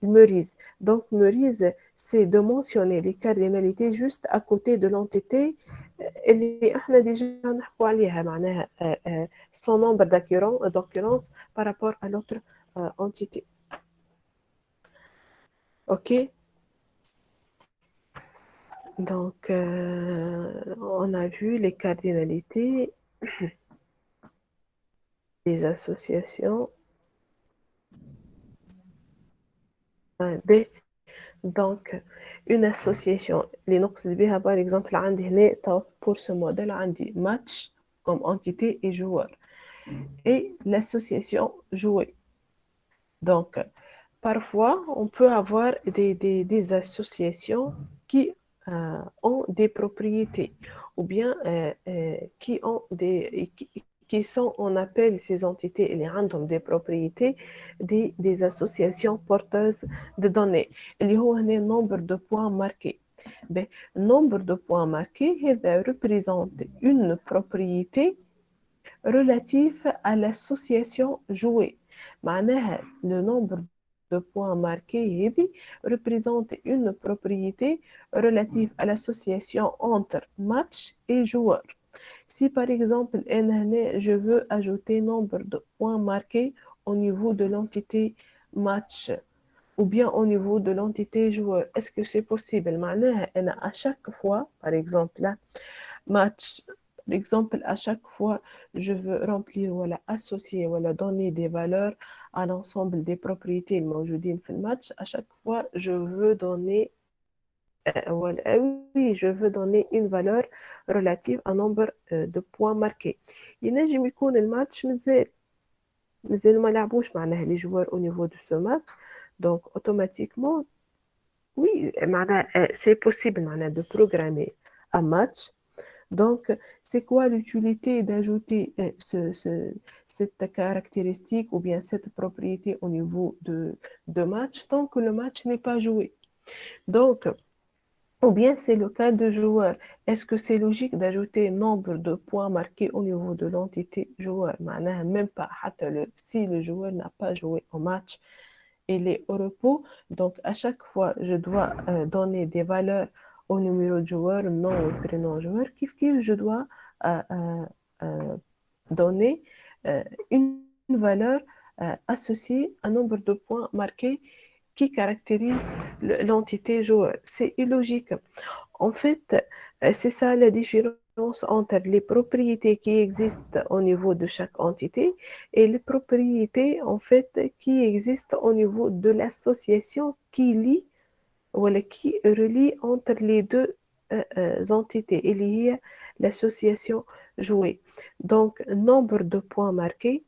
MERIS. Donc, MERIS, c'est de mentionner les cardinalités juste à côté de l'entité اللي احنا déjà نحكوا عليها معناها son nombre d'occurrence par rapport à l'autre entité. Ok, donc on a vu les cardinalités des associations. B. Donc une association اللي نقصد بها par exemple عندي هنا pour ce modèle عندي match comme entité et joueur et l'association jouer. Donc parfois, on peut avoir des associations qui ont des propriétés ou bien qui sont, on appelle ces entités, les random des propriétés des associations porteuses de données. Il y a un nombre de points marqués. Ben, nombre de points marqués représente une propriété relative à l'association jouée. معناها le nombre de points marqués représente une propriété relative à l'association entre match et joueur. Si par exemple, je veux ajouter nombre de points marqués au niveau de l'entité match ou bien au niveau de l'entité joueur, est-ce que c'est possible? À chaque fois, par exemple, là, match, par exemple, à chaque fois, je veux remplir ou associer ou donner des valeurs à l'ensemble des propriétés الموجودين في match. À chaque fois, je veux donner oui, je veux donner une valeur relative à un nombre de points marqués. ينجم يكون الماتش مازال ما لعبوش معناها les joueurs au niveau de ce match. Donc, automatiquement, oui, c'est possible de programmer un match. Donc, c'est quoi l'utilité d'ajouter cette caractéristique ou bien cette propriété au niveau de match tant que le match n'est pas joué? Donc, ou bien c'est le cas de joueur. Est-ce que c'est logique d'ajouter nombre de points marqués au niveau de l'entité joueur? Même pas, si le joueur n'a pas joué au match, il est au repos. Donc, à chaque fois, je dois donner des valeurs au numéro de joueur, nom ou prénom joueur. Je dois donner une valeur associée à un nombre de points marqués qui caractérise l'entité joueur. C'est illogique. En fait, c'est ça la différence entre les propriétés qui existent au niveau de chaque entité et les propriétés en fait qui existent au niveau de l'association qui lie ou qui relie entre les deux entités. Il y a l'association jouée. Donc, nombre de points marqués,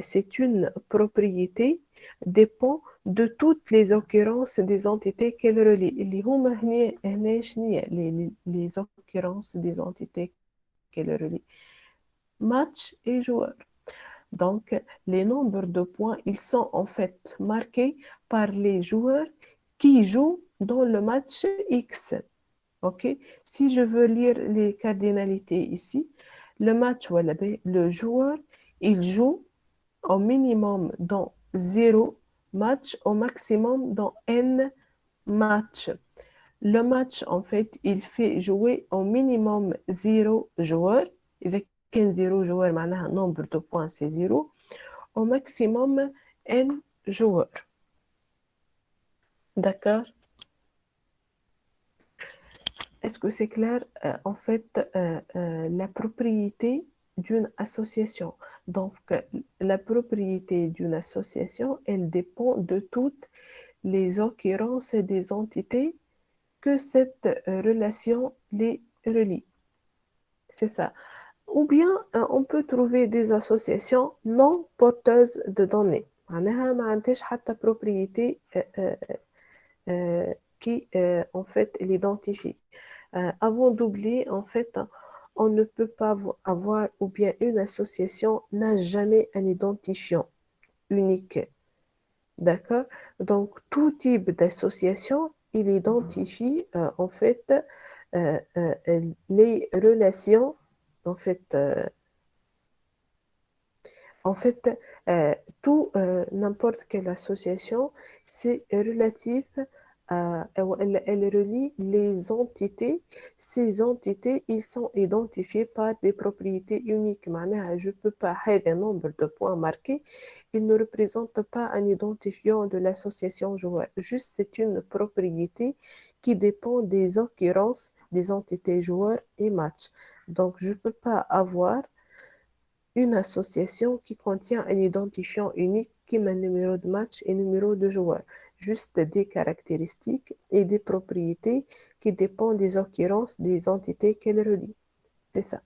c'est une propriété dépend de toutes les occurrences des entités qu'elle relie. اللي هما هنا شنيا les occurrences des entités qu'elle relie. Match et joueur. Donc, les nombres de points, ils sont en fait marqués par les joueurs qui jouent dans le match X. OK? Si je veux lire les cardinalités ici, le match, voilà, le joueur, il joue au minimum dans 0 match, au maximum dans N match. Le match, en fait, il fait jouer au minimum 0 joueurs. Avec un 0 joueur, معناها nombre de points, c'est 0. Au maximum, N joueurs. D'accord? Est-ce que c'est clair? En fait, la propriété d'une association. Donc, la propriété d'une association, elle dépend de toutes les occurrences des entités que cette relation les relie. C'est ça. Ou bien, on peut trouver des associations non porteuses de données. معناها ما عندهاش حتى propriété qui, en fait, l'identifie. Avant d'oublier, en fait, on ne peut pas avoir, ou bien une association n'a jamais un identifiant unique. D'accord? Donc, tout type d'association, il identifie, en fait, les relations, en fait, en fait, tout, n'importe quelle association, c'est relatif elle relie les entités. Ces entités, ils sont identifiés par des propriétés uniques. معناها, je ne peux pas avoir un nombre de points marqués. Il ne représente pas un identifiant de l'association joueur. Juste, c'est une propriété qui dépend des occurrences des entités joueurs et matchs. Donc, je ne peux pas avoir une association qui contient un identifiant unique qui met numéro de match et numéro de joueur. Juste des caractéristiques et des propriétés qui dépendent des occurrences des entités qu'elle relie. C'est ça.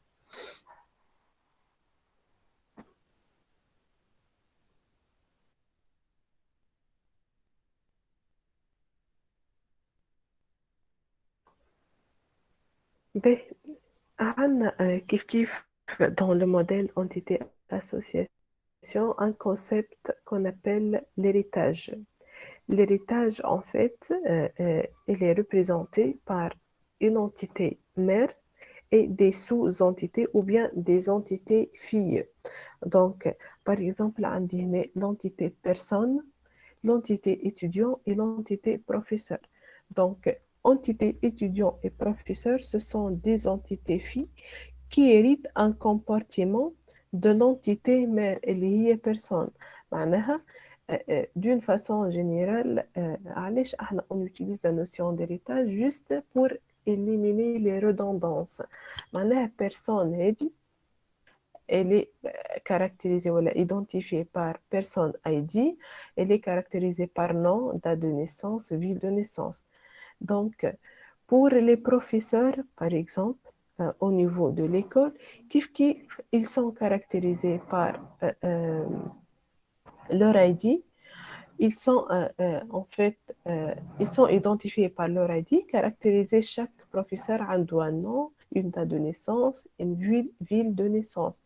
Ben, عندنا كيف dans le modèle entité-association un concept qu'on appelle l'héritage. L'héritage, en fait, il est représenté par une entité mère et des sous-entités ou bien des entités filles. Donc, par exemple, on dit l'entité personne, l'entité étudiant et l'entité professeur. Donc, entité étudiant et professeur, ce sont des entités filles qui héritent un comportement de l'entité mère اللي هي personne. معناها d'une façon générale, علاش احنا on utilise la notion d'héritage juste pour éliminer les redondances. معناها personne هذه elle est caractérisée ou identifiée par personne ID, elle est caractérisée par nom, date de naissance, ville de naissance. Donc, pour les professeurs, par exemple, au niveau de l'école, ils sont caractérisés par leur ID, ils sont en fait, ils sont identifiés par leur ID, caractérisés chaque professeur a un nom, une date de naissance, une ville de naissance.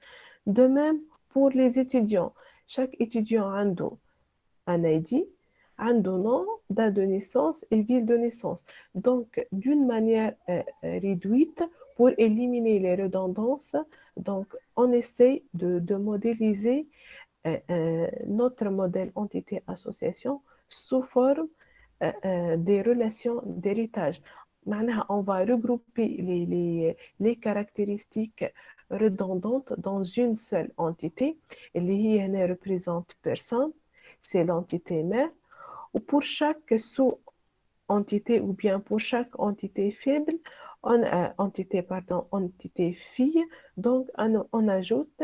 De même pour les étudiants, chaque étudiant a un ID, un nom, date de naissance et ville de naissance. Donc, d'une manière réduite, pour éliminer les redondances, donc on essaie de modéliser notre modèle entité-association sous forme des relations d'héritage. معناها, on va regrouper les caractéristiques redondantes dans une seule entité. اللي هي هنا représente personne, c'est l'entité mère. Ou pour chaque sous-entité ou bien pour chaque entité faible, entité fille, donc on ajoute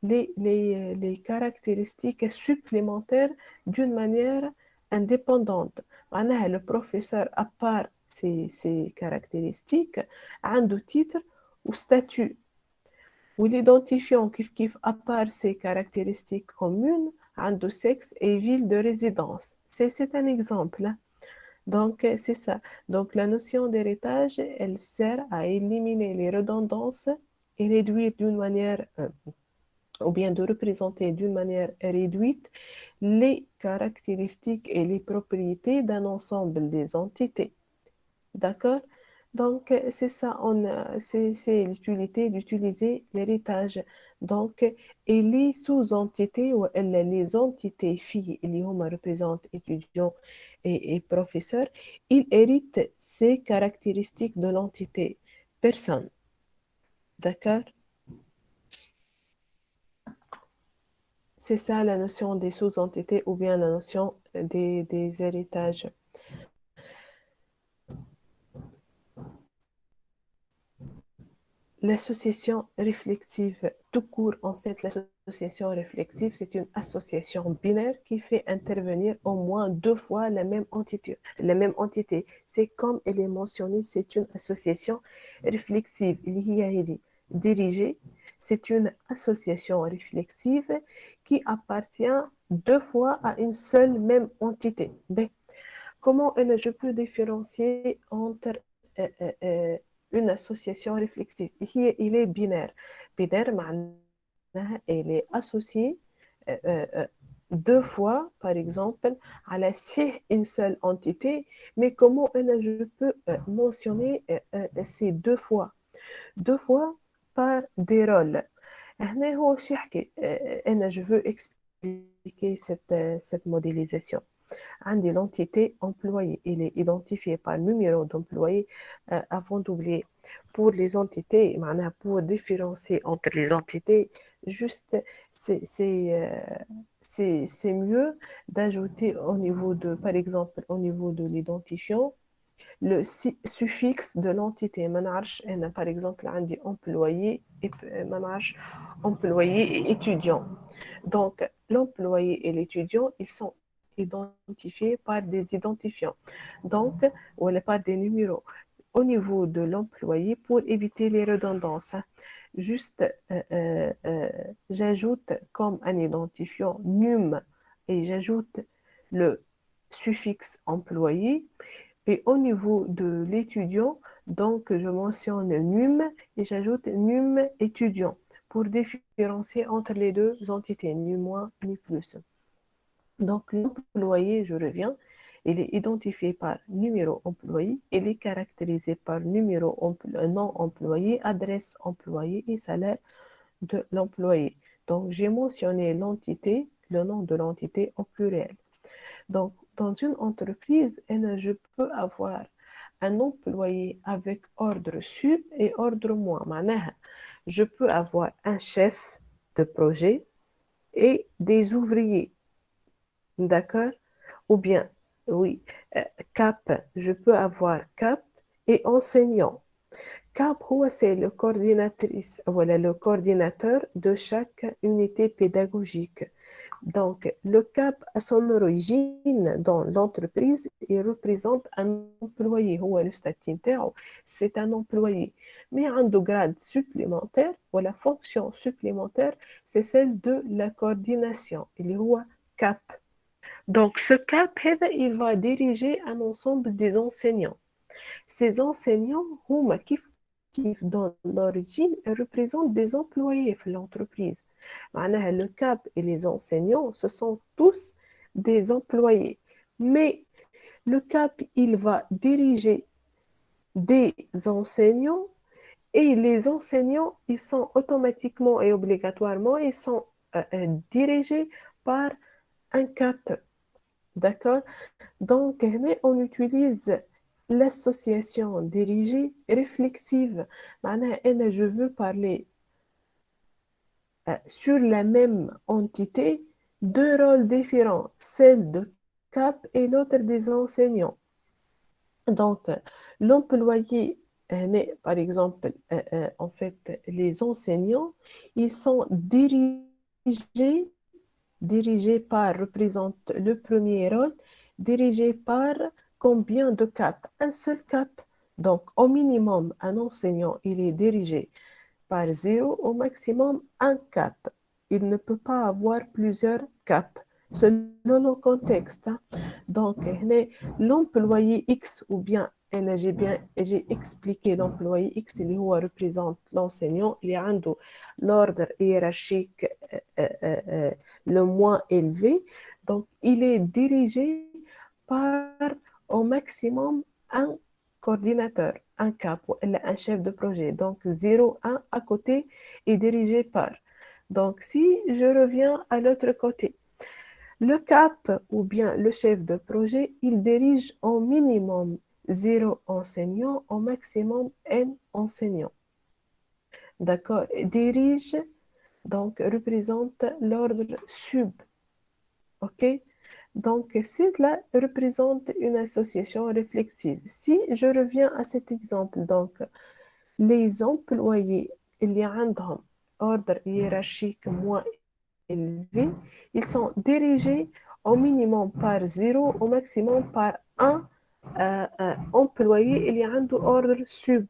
les caractéristiques supplémentaires d'une manière indépendante. معناها le professeur, à part ces caractéristiques, a un titre ou statut. Ou l'identifiant à part ses caractéristiques communes, un de sexe et ville de résidence. C'est un exemple, hein. Donc, c'est ça. Donc, la notion d'héritage, elle sert à éliminer les redondances et réduire d'une manière, ou bien de représenter d'une manière réduite les caractéristiques et les propriétés d'un ensemble des entités. D'accord? Donc, c'est ça, c'est l'utilité d'utiliser l'héritage. Donc, et les sous-entités ou les entités filles, اللي هما représentent étudiants et professeurs, ils héritent ces caractéristiques de l'entité personne. D'accord? C'est ça la notion des sous-entités ou bien la notion des héritages. L'association réflexive, tout court, en fait, l'association réflexive, c'est une association binaire qui fait intervenir au moins deux fois la même entité. La même entité. C'est comme elle est mentionnée, c'est une association réflexive. Dirigée, c'est une association réflexive qui appartient deux fois à une seule même entité. Ben, comment je peux différencier entre euh, euh, euh, une association réflexive? Il est binaire. Binaire, معناها, elle est associée euh, euh, euh, deux fois, par exemple, à la une seule entité, mais comment je peux mentionner ces deux fois? Deux fois par des rôles. هنا هو شو يحكي je veux expliquer cette modélisation. عندي l'entité employée. Il est identifié par numéro d'employé avant d'oublier. Pour les entités, معناها pour différencier entre les entités, juste c'est mieux d'ajouter au niveau de, par exemple, au niveau de l'identifiant, le suffixe de l'entité. ما نعرفش أنا par exemple عندي employé et ما نعرفش employé et étudiant. Donc, l'employé et l'étudiant, ils sont identifiés par des identifiants, donc, ou par des numéros. Au niveau de l'employé, pour éviter les redondances, hein, juste, j'ajoute comme un identifiant num et j'ajoute le suffixe employé. Et au niveau de l'étudiant, donc je mentionne num et j'ajoute num étudiant pour différencier entre les deux entités, ni moins ni plus. Donc l'employé, je reviens, il est identifié par numéro employé, il est caractérisé par numéro non employé, adresse employé et salaire de l'employé. Donc j'ai mentionné l'entité, le nom de l'entité au pluriel. Donc dans une entreprise, je peux avoir un employé avec ordre sup et ordre moins. معناها, je peux avoir un chef de projet et des ouvriers. D'accord? Ou bien, oui, CAP, je peux avoir CAP et enseignant. CAP, c'est le coordinatrice, voilà, le coordinateur de chaque unité pédagogique. Donc, le CAP, à son origine dans l'entreprise, il représente un employé. Le statut c'est un employé. Mais un grade supplémentaire, ou la fonction supplémentaire, c'est celle de la coordination. Il y a CAP. Donc, ce CAP, il va diriger un ensemble des enseignants. Ces enseignants, qui dans l'origine représentent des employés de l'entreprise. Le CAP et les enseignants, ce sont tous des employés. Mais le CAP, il va diriger des enseignants et les enseignants, ils sont automatiquement et obligatoirement, ils sont dirigés par un CAP. D'accord? Donc, on utilise l'association dirigée réflexive. Je veux parler sur la même entité, deux rôles différents, celle de CAP et l'autre des enseignants. Donc, l'employé par exemple, en fait, les enseignants, ils sont dirigés par, représente le premier rôle, dirigé par combien de cap? Un seul cap. Donc, au minimum, un enseignant, il est dirigé par zéro, au maximum un cap. Il ne peut pas avoir plusieurs caps selon le contexte, hein. Donc, l'employé X ou bien j'ai expliqué l'employé X اللي هو représente l'enseignant اللي عنده l'ordre hiérarchique le moins élevé. Donc, il est dirigé par au maximum un coordinateur, un cap ou un chef de projet. Donc, 0, 1 à côté est dirigé par. Donc, si je reviens à l'autre côté, le cap ou bien le chef de projet, il dirige au minimum 0 enseignant, au maximum N enseignants. D'accord? Dirige, donc, représente l'ordre sub. OK? Donc, cela représente une association réflexive. Si je reviens à cet exemple, donc, les employés, il y a un ordre hiérarchique moins élevé, ils sont dirigés au minimum par 0, au maximum par un employé, il y a un ordre sub.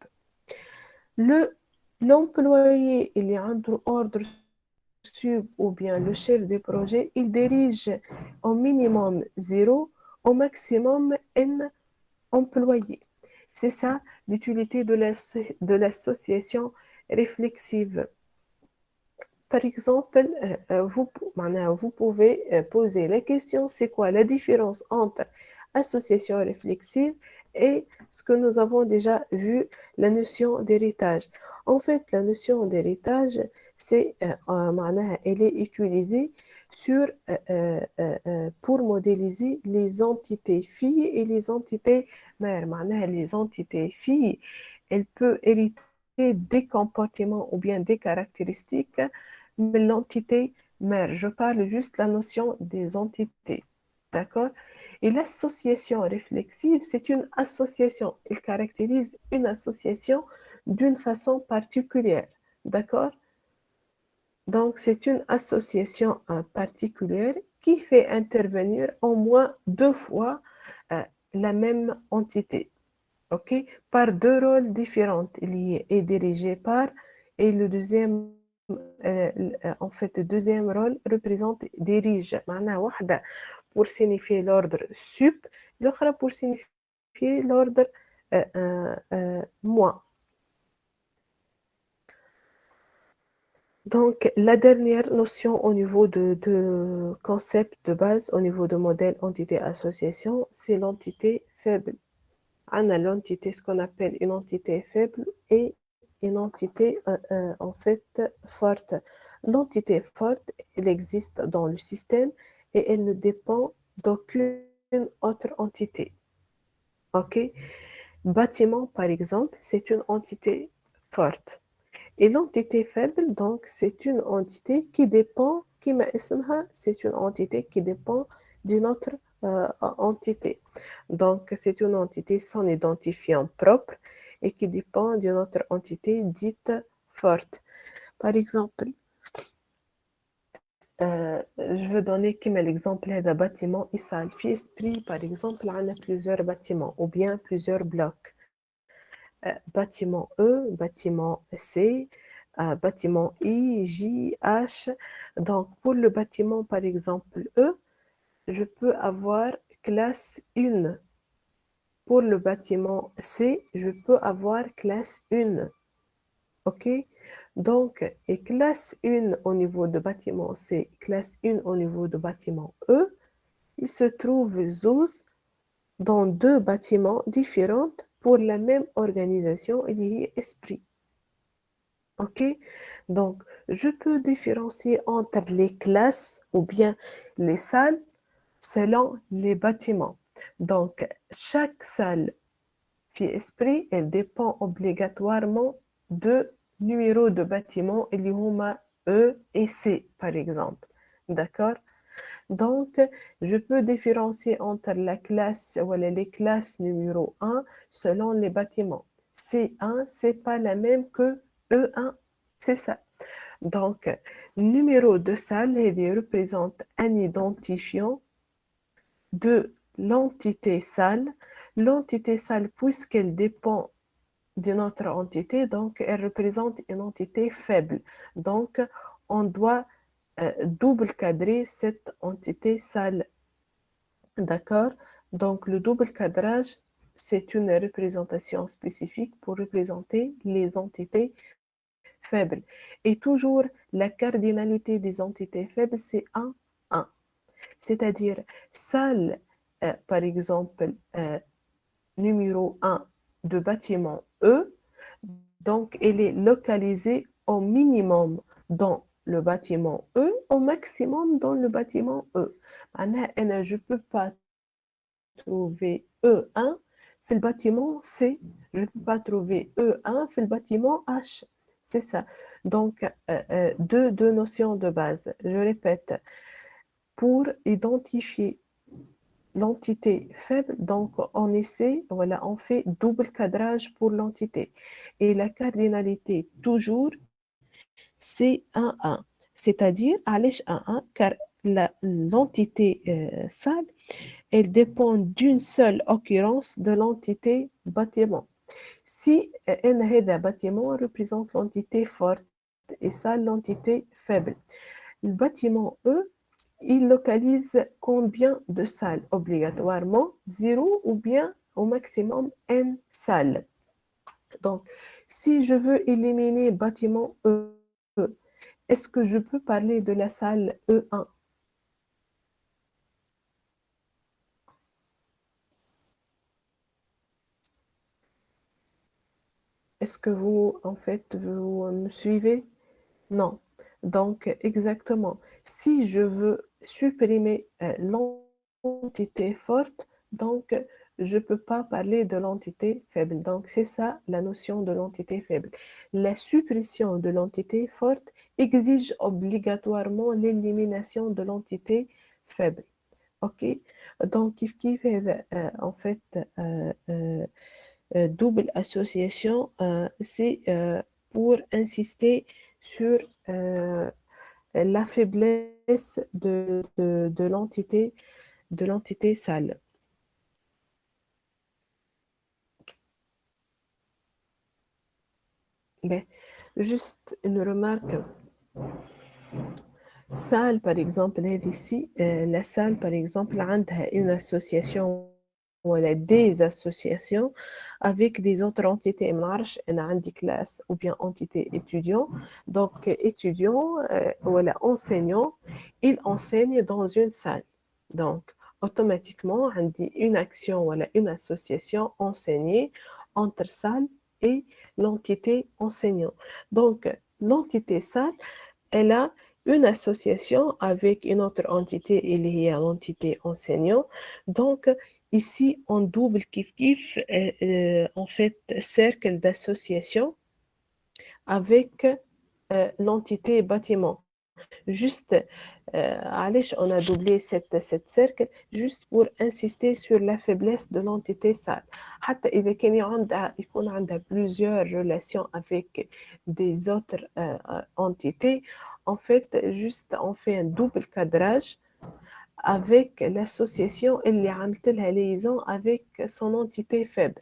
L'employé, il y a un ordre sub ou bien le chef de projet, il dirige au minimum 0, au maximum N employés. C'est ça l'utilité de l'association réflexive. Par exemple, vous pouvez poser la question, c'est quoi la différence entre association réflexive et ce que nous avons déjà vu, la notion d'héritage. En fait, la notion d'héritage, elle est utilisée pour modéliser les entités filles et les entités mères. Les entités filles, elles peuvent hériter des comportements ou bien des caractéristiques de l'entité mère. Je parle juste la notion des entités. D'accord? Et l'association réflexive, c'est une association. Elle caractérise une association d'une façon particulière. D'accord? Donc, c'est une association particulière qui fait intervenir au moins deux fois la même entité. OK? Par deux rôles différents liés et dirigés par, et le deuxième, en fait, le deuxième rôle représente dirige. معناها واحدة pour signifier l'ordre sup, l'autre pour signifier l'ordre moins. Donc, la dernière notion au niveau de concept de base, au niveau de modèle entité-association, c'est l'entité faible. On a l'entité, ce qu'on appelle une entité faible et une entité en fait forte. L'entité forte, elle existe dans le système et elle ne dépend d'aucune autre entité. OK? Bâtiment, par exemple, c'est une entité forte. Et l'entité faible, donc, c'est une entité qui dépend, c'est une entité qui dépend d'une autre entité. Donc, c'est une entité sans identifiant propre et qui dépend d'une autre entité dite forte. Par exemple, je veux donner comme l'exemple d'un bâtiment ISAL. في esprit, par exemple, on a plusieurs bâtiments ou bien plusieurs blocs. Bâtiment E, bâtiment C, bâtiment I, J, H. Donc, pour le bâtiment, par exemple, E, je peux avoir classe 1. Pour le bâtiment C, je peux avoir classe 1. OK? Donc, et classe 1 au niveau de bâtiment C, classe 1 au niveau de bâtiment E, il se trouve 12 dans deux bâtiments différents pour la même organisation liée esprit. OK? Donc, je peux différencier entre les classes ou bien les salles selon les bâtiments. Donc, chaque salle في esprit, elle dépend obligatoirement de numéros de bâtiment اللي هما E et C, par exemple. D'accord? Donc, je peux différencier entre la classe ou les classes numéro 1 selon les bâtiments. C1, c'est pas la même que E1. C'est ça. Donc, numéro de salle, il représente un identifiant de l'entité salle. L'entité salle, puisqu'elle dépend d'une autre entité, donc elle représente une entité faible. Donc, on doit double cadrer cette entité salle. D'accord? Donc, le double cadrage, c'est une représentation spécifique pour représenter les entités faibles. Et toujours, la cardinalité des entités faibles, c'est 1, 1. C'est-à-dire, salle, par exemple, numéro 1 de bâtiment E, donc elle est localisée au minimum dans le bâtiment E, au maximum dans le bâtiment E. Je ne peux pas trouver E1 في le bâtiment C, je ne peux pas trouver E1 في le bâtiment H. C'est ça. Donc, deux notions de base. Je répète, pour identifier l'entité faible, donc on essaie, voilà, on fait double cadrage pour l'entité. Et la cardinalité, toujours, c'est 1-1. C'est-à-dire, allège 1-1, car l'entité sale, elle dépend d'une seule occurrence de l'entité bâtiment. Si un bâtiment représente l'entité forte et ça l'entité faible, le bâtiment E, il localise combien de salles? Obligatoirement 0 ou bien au maximum n salles. Donc, si je veux éliminer bâtiment E, est-ce que je peux parler de la salle E1? Est-ce que vous, en fait, vous me suivez? Non. Donc, exactement. Si je veux supprimer l'entité forte, donc je ne peux pas parler de l'entité faible. Donc, c'est ça la notion de l'entité faible. La suppression de l'entité forte exige obligatoirement l'élimination de l'entité faible. OK? Donc, كيف en fait, double association, c'est pour insister sur la faiblesse de l'entité sale. Ben, juste une remarque. Salle, par exemple, ici, la salle, par exemple, a une association ou elle a des associations avec des autres entités. Un classe ou bien entité étudiant. Donc, étudiant ou elle enseignant, il enseigne dans une salle. Donc, automatiquement, on dit une action ou une association enseignée entre salle et l'entité enseignant. Donc, l'entité salle, elle a une association avec une autre entité liée à l'entité enseignant. Donc, ici, on double kiff-kiff, en fait, cercle d'association avec l'entité bâtiment. Juste, on a doublé cette cercle juste pour insister sur la faiblesse de l'entité salle. حتى إذا كان يكون عندها plusieurs relations avec des autres entités, en fait, juste on fait un double cadrage avec l'association اللي عملت لها liaison avec son entité faible.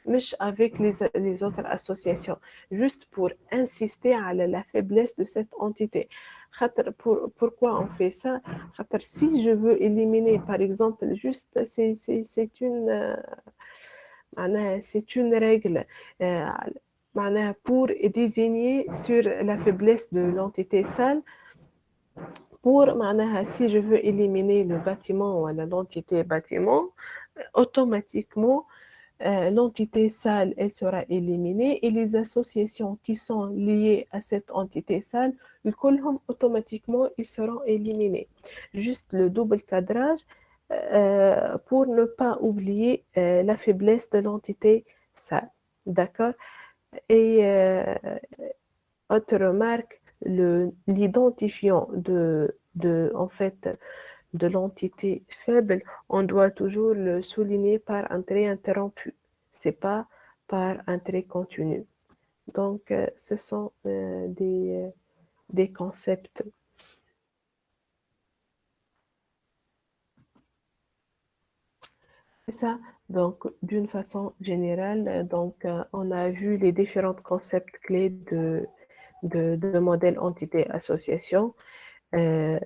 مش avec les autres associations, juste pour insister à la faiblesse de cette entité. Pourquoi on fait ça? Si je veux éliminer, par exemple, juste, c'est une règle pour désigner sur la faiblesse de l'entité sale. Pour, si je veux éliminer le bâtiment ou l'entité bâtiment, automatiquement, l'entité sale, elle sera éliminée et les associations qui sont liées à cette entité sale, automatiquement, ils seront éliminés. Juste le double cadrage pour ne pas oublier la faiblesse de l'entité sale. D'accord? Et autre remarque, l'identifiant en fait, de l'entité faible, on doit toujours le souligner par un trait interrompu. C'est pas par un trait continu. Donc, ce sont des concepts. C'est ça. Donc, d'une façon générale, donc, on a vu les différents concepts clés de modèle entité-association. euh,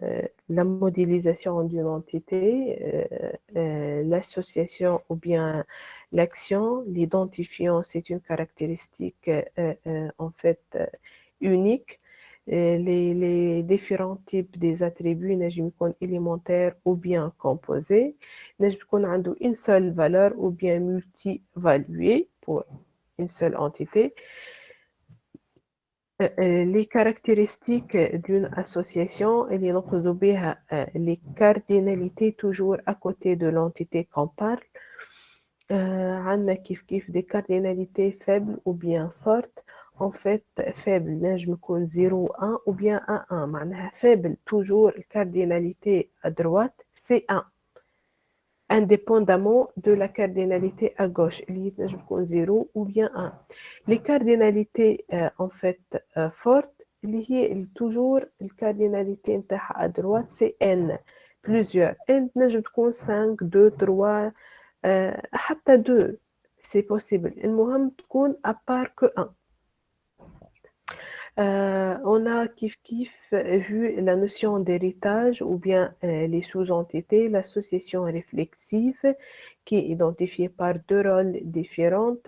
la modélisation d'une entité, l'association ou bien l'action, l'identifiant, c'est une caractéristique en fait unique. Les différents types des attributs نجم يكون élémentaires ou bien composés نجم يكون عنده une seule valeur ou bien multi-valuée pour une seule entité. Les caractéristiques d'une association, اللي نقصد بها les cardinalités toujours à côté de l'entité qu'on parle. عندنا كيف des cardinalités faibles ou bien fortes. En fait, faible نجم يكون 0 1 ou bien 1 1 معناها faible toujours cardinalité à droite c'est 1 indépendamment de la cardinalité à gauche اللي تنجم تكون 0 ou bien 1. Les cardinalités en fait fortes اللي هي toujours الكارديناليتي نتاعها à droite c'est n plusieurs n تنجم تكون 5 2 3 حتى 2 c'est possible المهم تكون à part que 1. On a kiff vu la notion d'héritage ou bien les sous-entités, l'association réflexive qui est identifiée par deux rôles différents,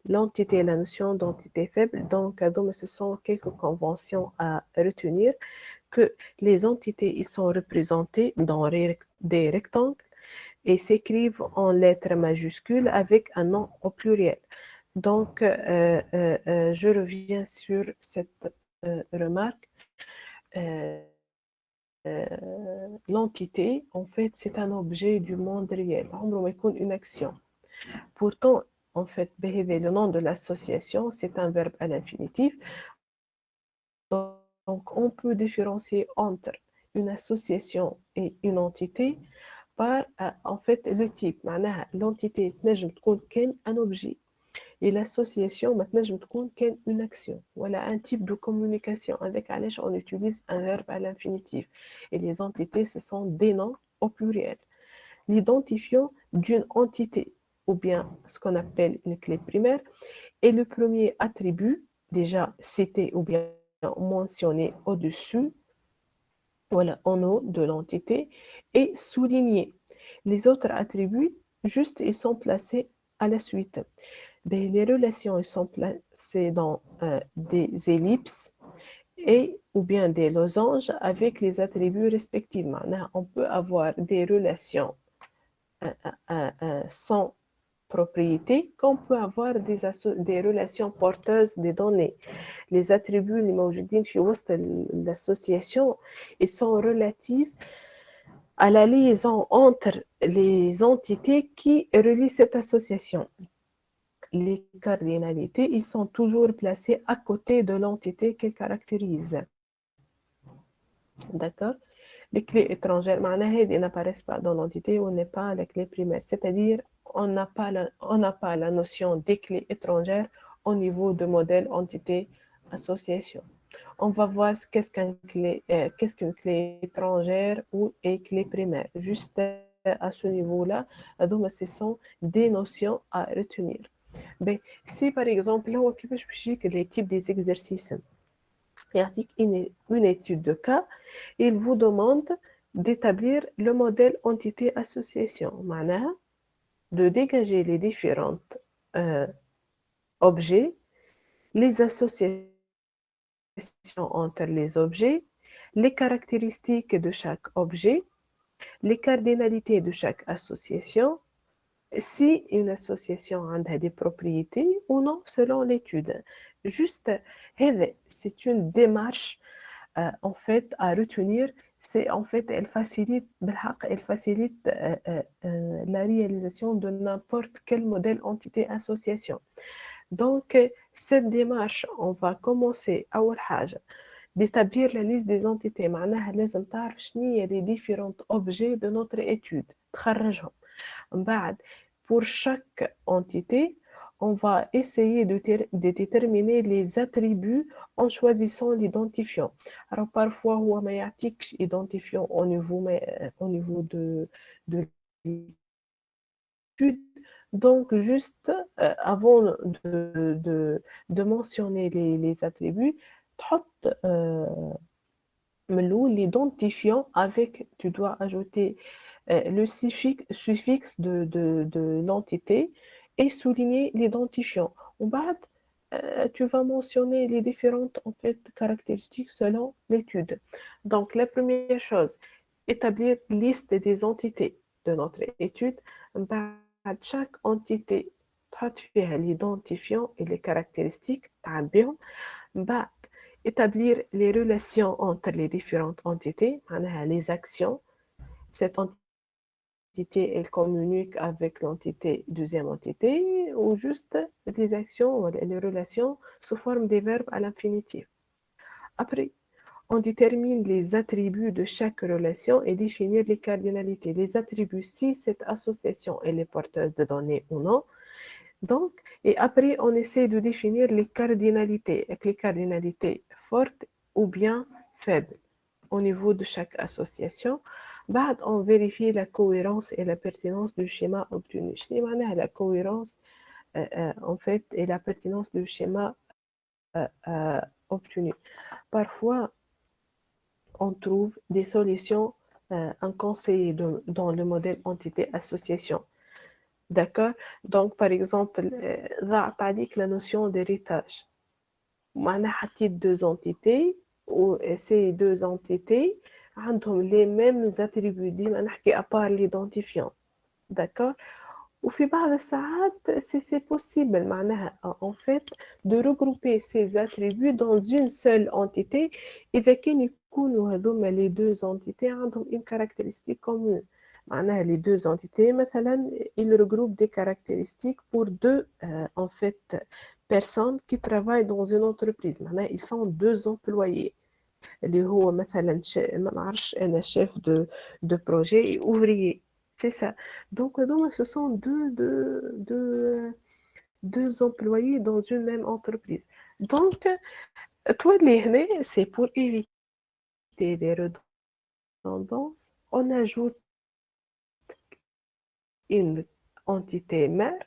l'entité et la notion d'entité faible. Donc, ce sont quelques conventions à retenir que les entités ils sont représentées dans des rectangles et s'écrivent en lettres majuscules avec un nom au pluriel. Donc, je reviens sur cette remarque. Euh, l'entité, en fait, c'est un objet du monde réel. عمره ما يكون une action. Pourtant, en fait, le nom de l'association, c'est un verbe à l'infinitif. Donc, on peut différencier entre une association et une entité par, en fait, le type. معناها l'entité تنجم تكون كان un objet. Et l'association, maintenant, je me trouve une action. Voilà un type de communication avec laquelle on utilise un verbe à l'infinitif. Et les entités, ce sont des noms au pluriel. L'identifiant d'une entité, ou bien ce qu'on appelle une clé primaire, est le premier attribut, déjà cité ou bien mentionné au-dessus, voilà, en haut de l'entité, et souligné. Les autres attributs, juste, ils sont placés à la suite. Ben, les relations sont placées dans des ellipses et ou bien des losanges avec les attributs respectifs. On peut avoir des relations sans propriété, qu'on peut avoir des relations porteuses des données. Les attributs اللي موجودين في وسط l'association, ils sont relatifs à la liaison entre les entités qui relient cette association. Les cardinalités, ils sont toujours placés à côté de l'entité qu'ils caractérisent. D'accord? Les clés étrangères, ils n'apparaissent pas dans l'entité où n'est pas la clé primaire. C'est-à-dire, on n'a pas la notion des clés étrangères au niveau de modèle entité association. On va voir qu'est-ce qu'une clé étrangère ou une clé primaire. Juste à ce niveau-là, donc, ce sont des notions à retenir. Ben, si par exemple, là, je dis que les types des exercices, il y a une étude de cas, il vous demande d'établir le modèle entité-association, de dégager les différents objets, les associations entre les objets, les caractéristiques de chaque objet, les cardinalités de chaque association, si une association a des propriétés ou non selon l'étude. Juste, c'est une démarche en fait à retenir. C'est en fait, elle facilite la réalisation de n'importe quel modèle entité association. Donc, cette démarche, on va commencer أول حاجة d'établir la liste des entités. معناها لازم تعرف شنو هي les différents objets de notre étude. تخرجهم. بعد, pour chaque entité, on va essayer de déterminer les attributs en choisissant l'identifiant. Alors parfois, هو ما يعطيكش identifiant au niveau de l'étude. Donc, juste avant de mentionner les attributs, تحط l'identifiant avec, tu dois ajouter le suffixe de l'entité et souligner l'identifiant. En bas, tu vas mentionner les différentes en fait, caractéristiques selon l'étude. Donc, la première chose, établir liste des entités de notre étude. بعد chaque entité تحط فيها l'identifiant et les caractéristiques تعبيهم. بعد établir les relations entre les différentes entités, les actions. Cette entité, elle communique avec l'entité, deuxième entité, ou juste les actions, les relations sous forme des verbes à l'infinitif. Après, on détermine les attributs de chaque relation et définir les cardinalités. Les attributs, si cette association elle est porteuse de données ou non. Donc, et après, on essaie de définir les cardinalités, avec les cardinalités fortes ou bien faibles au niveau de chaque association. بعد, on vérifie la cohérence et la pertinence du schéma obtenu. شنو معناها la cohérence en fait et la pertinence du schéma obtenu. Parfois, on trouve des solutions inconseillées dans le modèle entité-association. D'accord? Donc, par exemple, la notion d'héritage. On a deux entités, ou ces deux entités ont les mêmes attributs, à part l'identifiant. D'accord? Ou في بعض الساعات c'est possible معناها en fait de regrouper ces attributs dans une seule entité إذا كان يكونوا هذوما les deux entités عندهم une caractéristique commune. معناها les deux entités مثلا ils regroupent des caractéristiques pour deux en fait personnes qui travaillent dans une entreprise. معناها ils sont deux employés. اللي هو مثلا ما نعرفش انا chef de projet et ouvrier. C'est ça. Donc, ce sont deux employés dans une même entreprise. Donc, toi, c'est pour éviter les redondances. On ajoute une entité mère,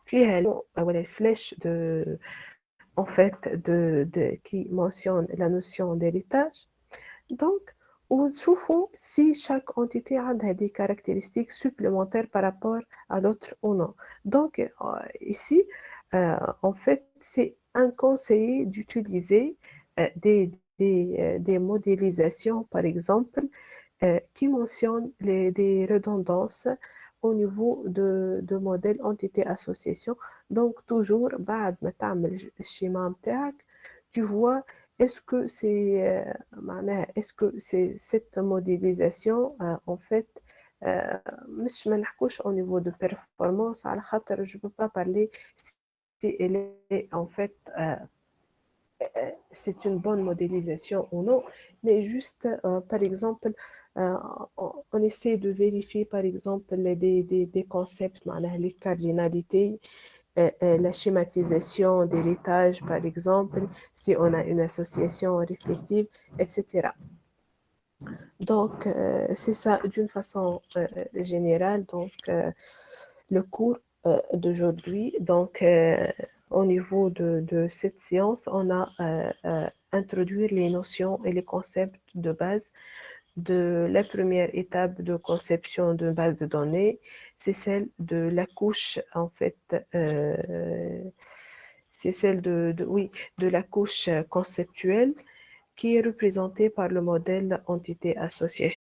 puis elle flèche en fait, qui mentionne la notion d'héritage. Donc, ونشوفوا si chaque entité a des caractéristiques supplémentaires par rapport à l'autre ou non. Donc, ici, en fait, c'est inconseillé d'utiliser des modélisations, par exemple, qui mentionnent des redondances au niveau de modèle entité-association. Donc, toujours, بعد ما تعمل الشيما متاعك, tu vois est-ce que est-ce que c'est cette modélisation en fait مش ما نحكوش au niveau de performance على خاطر je peux pas parler si elle est en fait c'est une bonne modélisation ou non, mais juste par exemple on essaie de vérifier par exemple des concepts les cardinalités, la schématisation d'héritage, par exemple, si on a une association réflexive, etc. Donc, c'est ça d'une façon générale. Donc, le cours d'aujourd'hui, donc, au niveau de cette séance, on a introduit les notions et les concepts de base de la première étape de conception d'une base de données, c'est celle de la couche, en fait, c'est celle oui, de la couche conceptuelle qui est représentée par le modèle entité-association.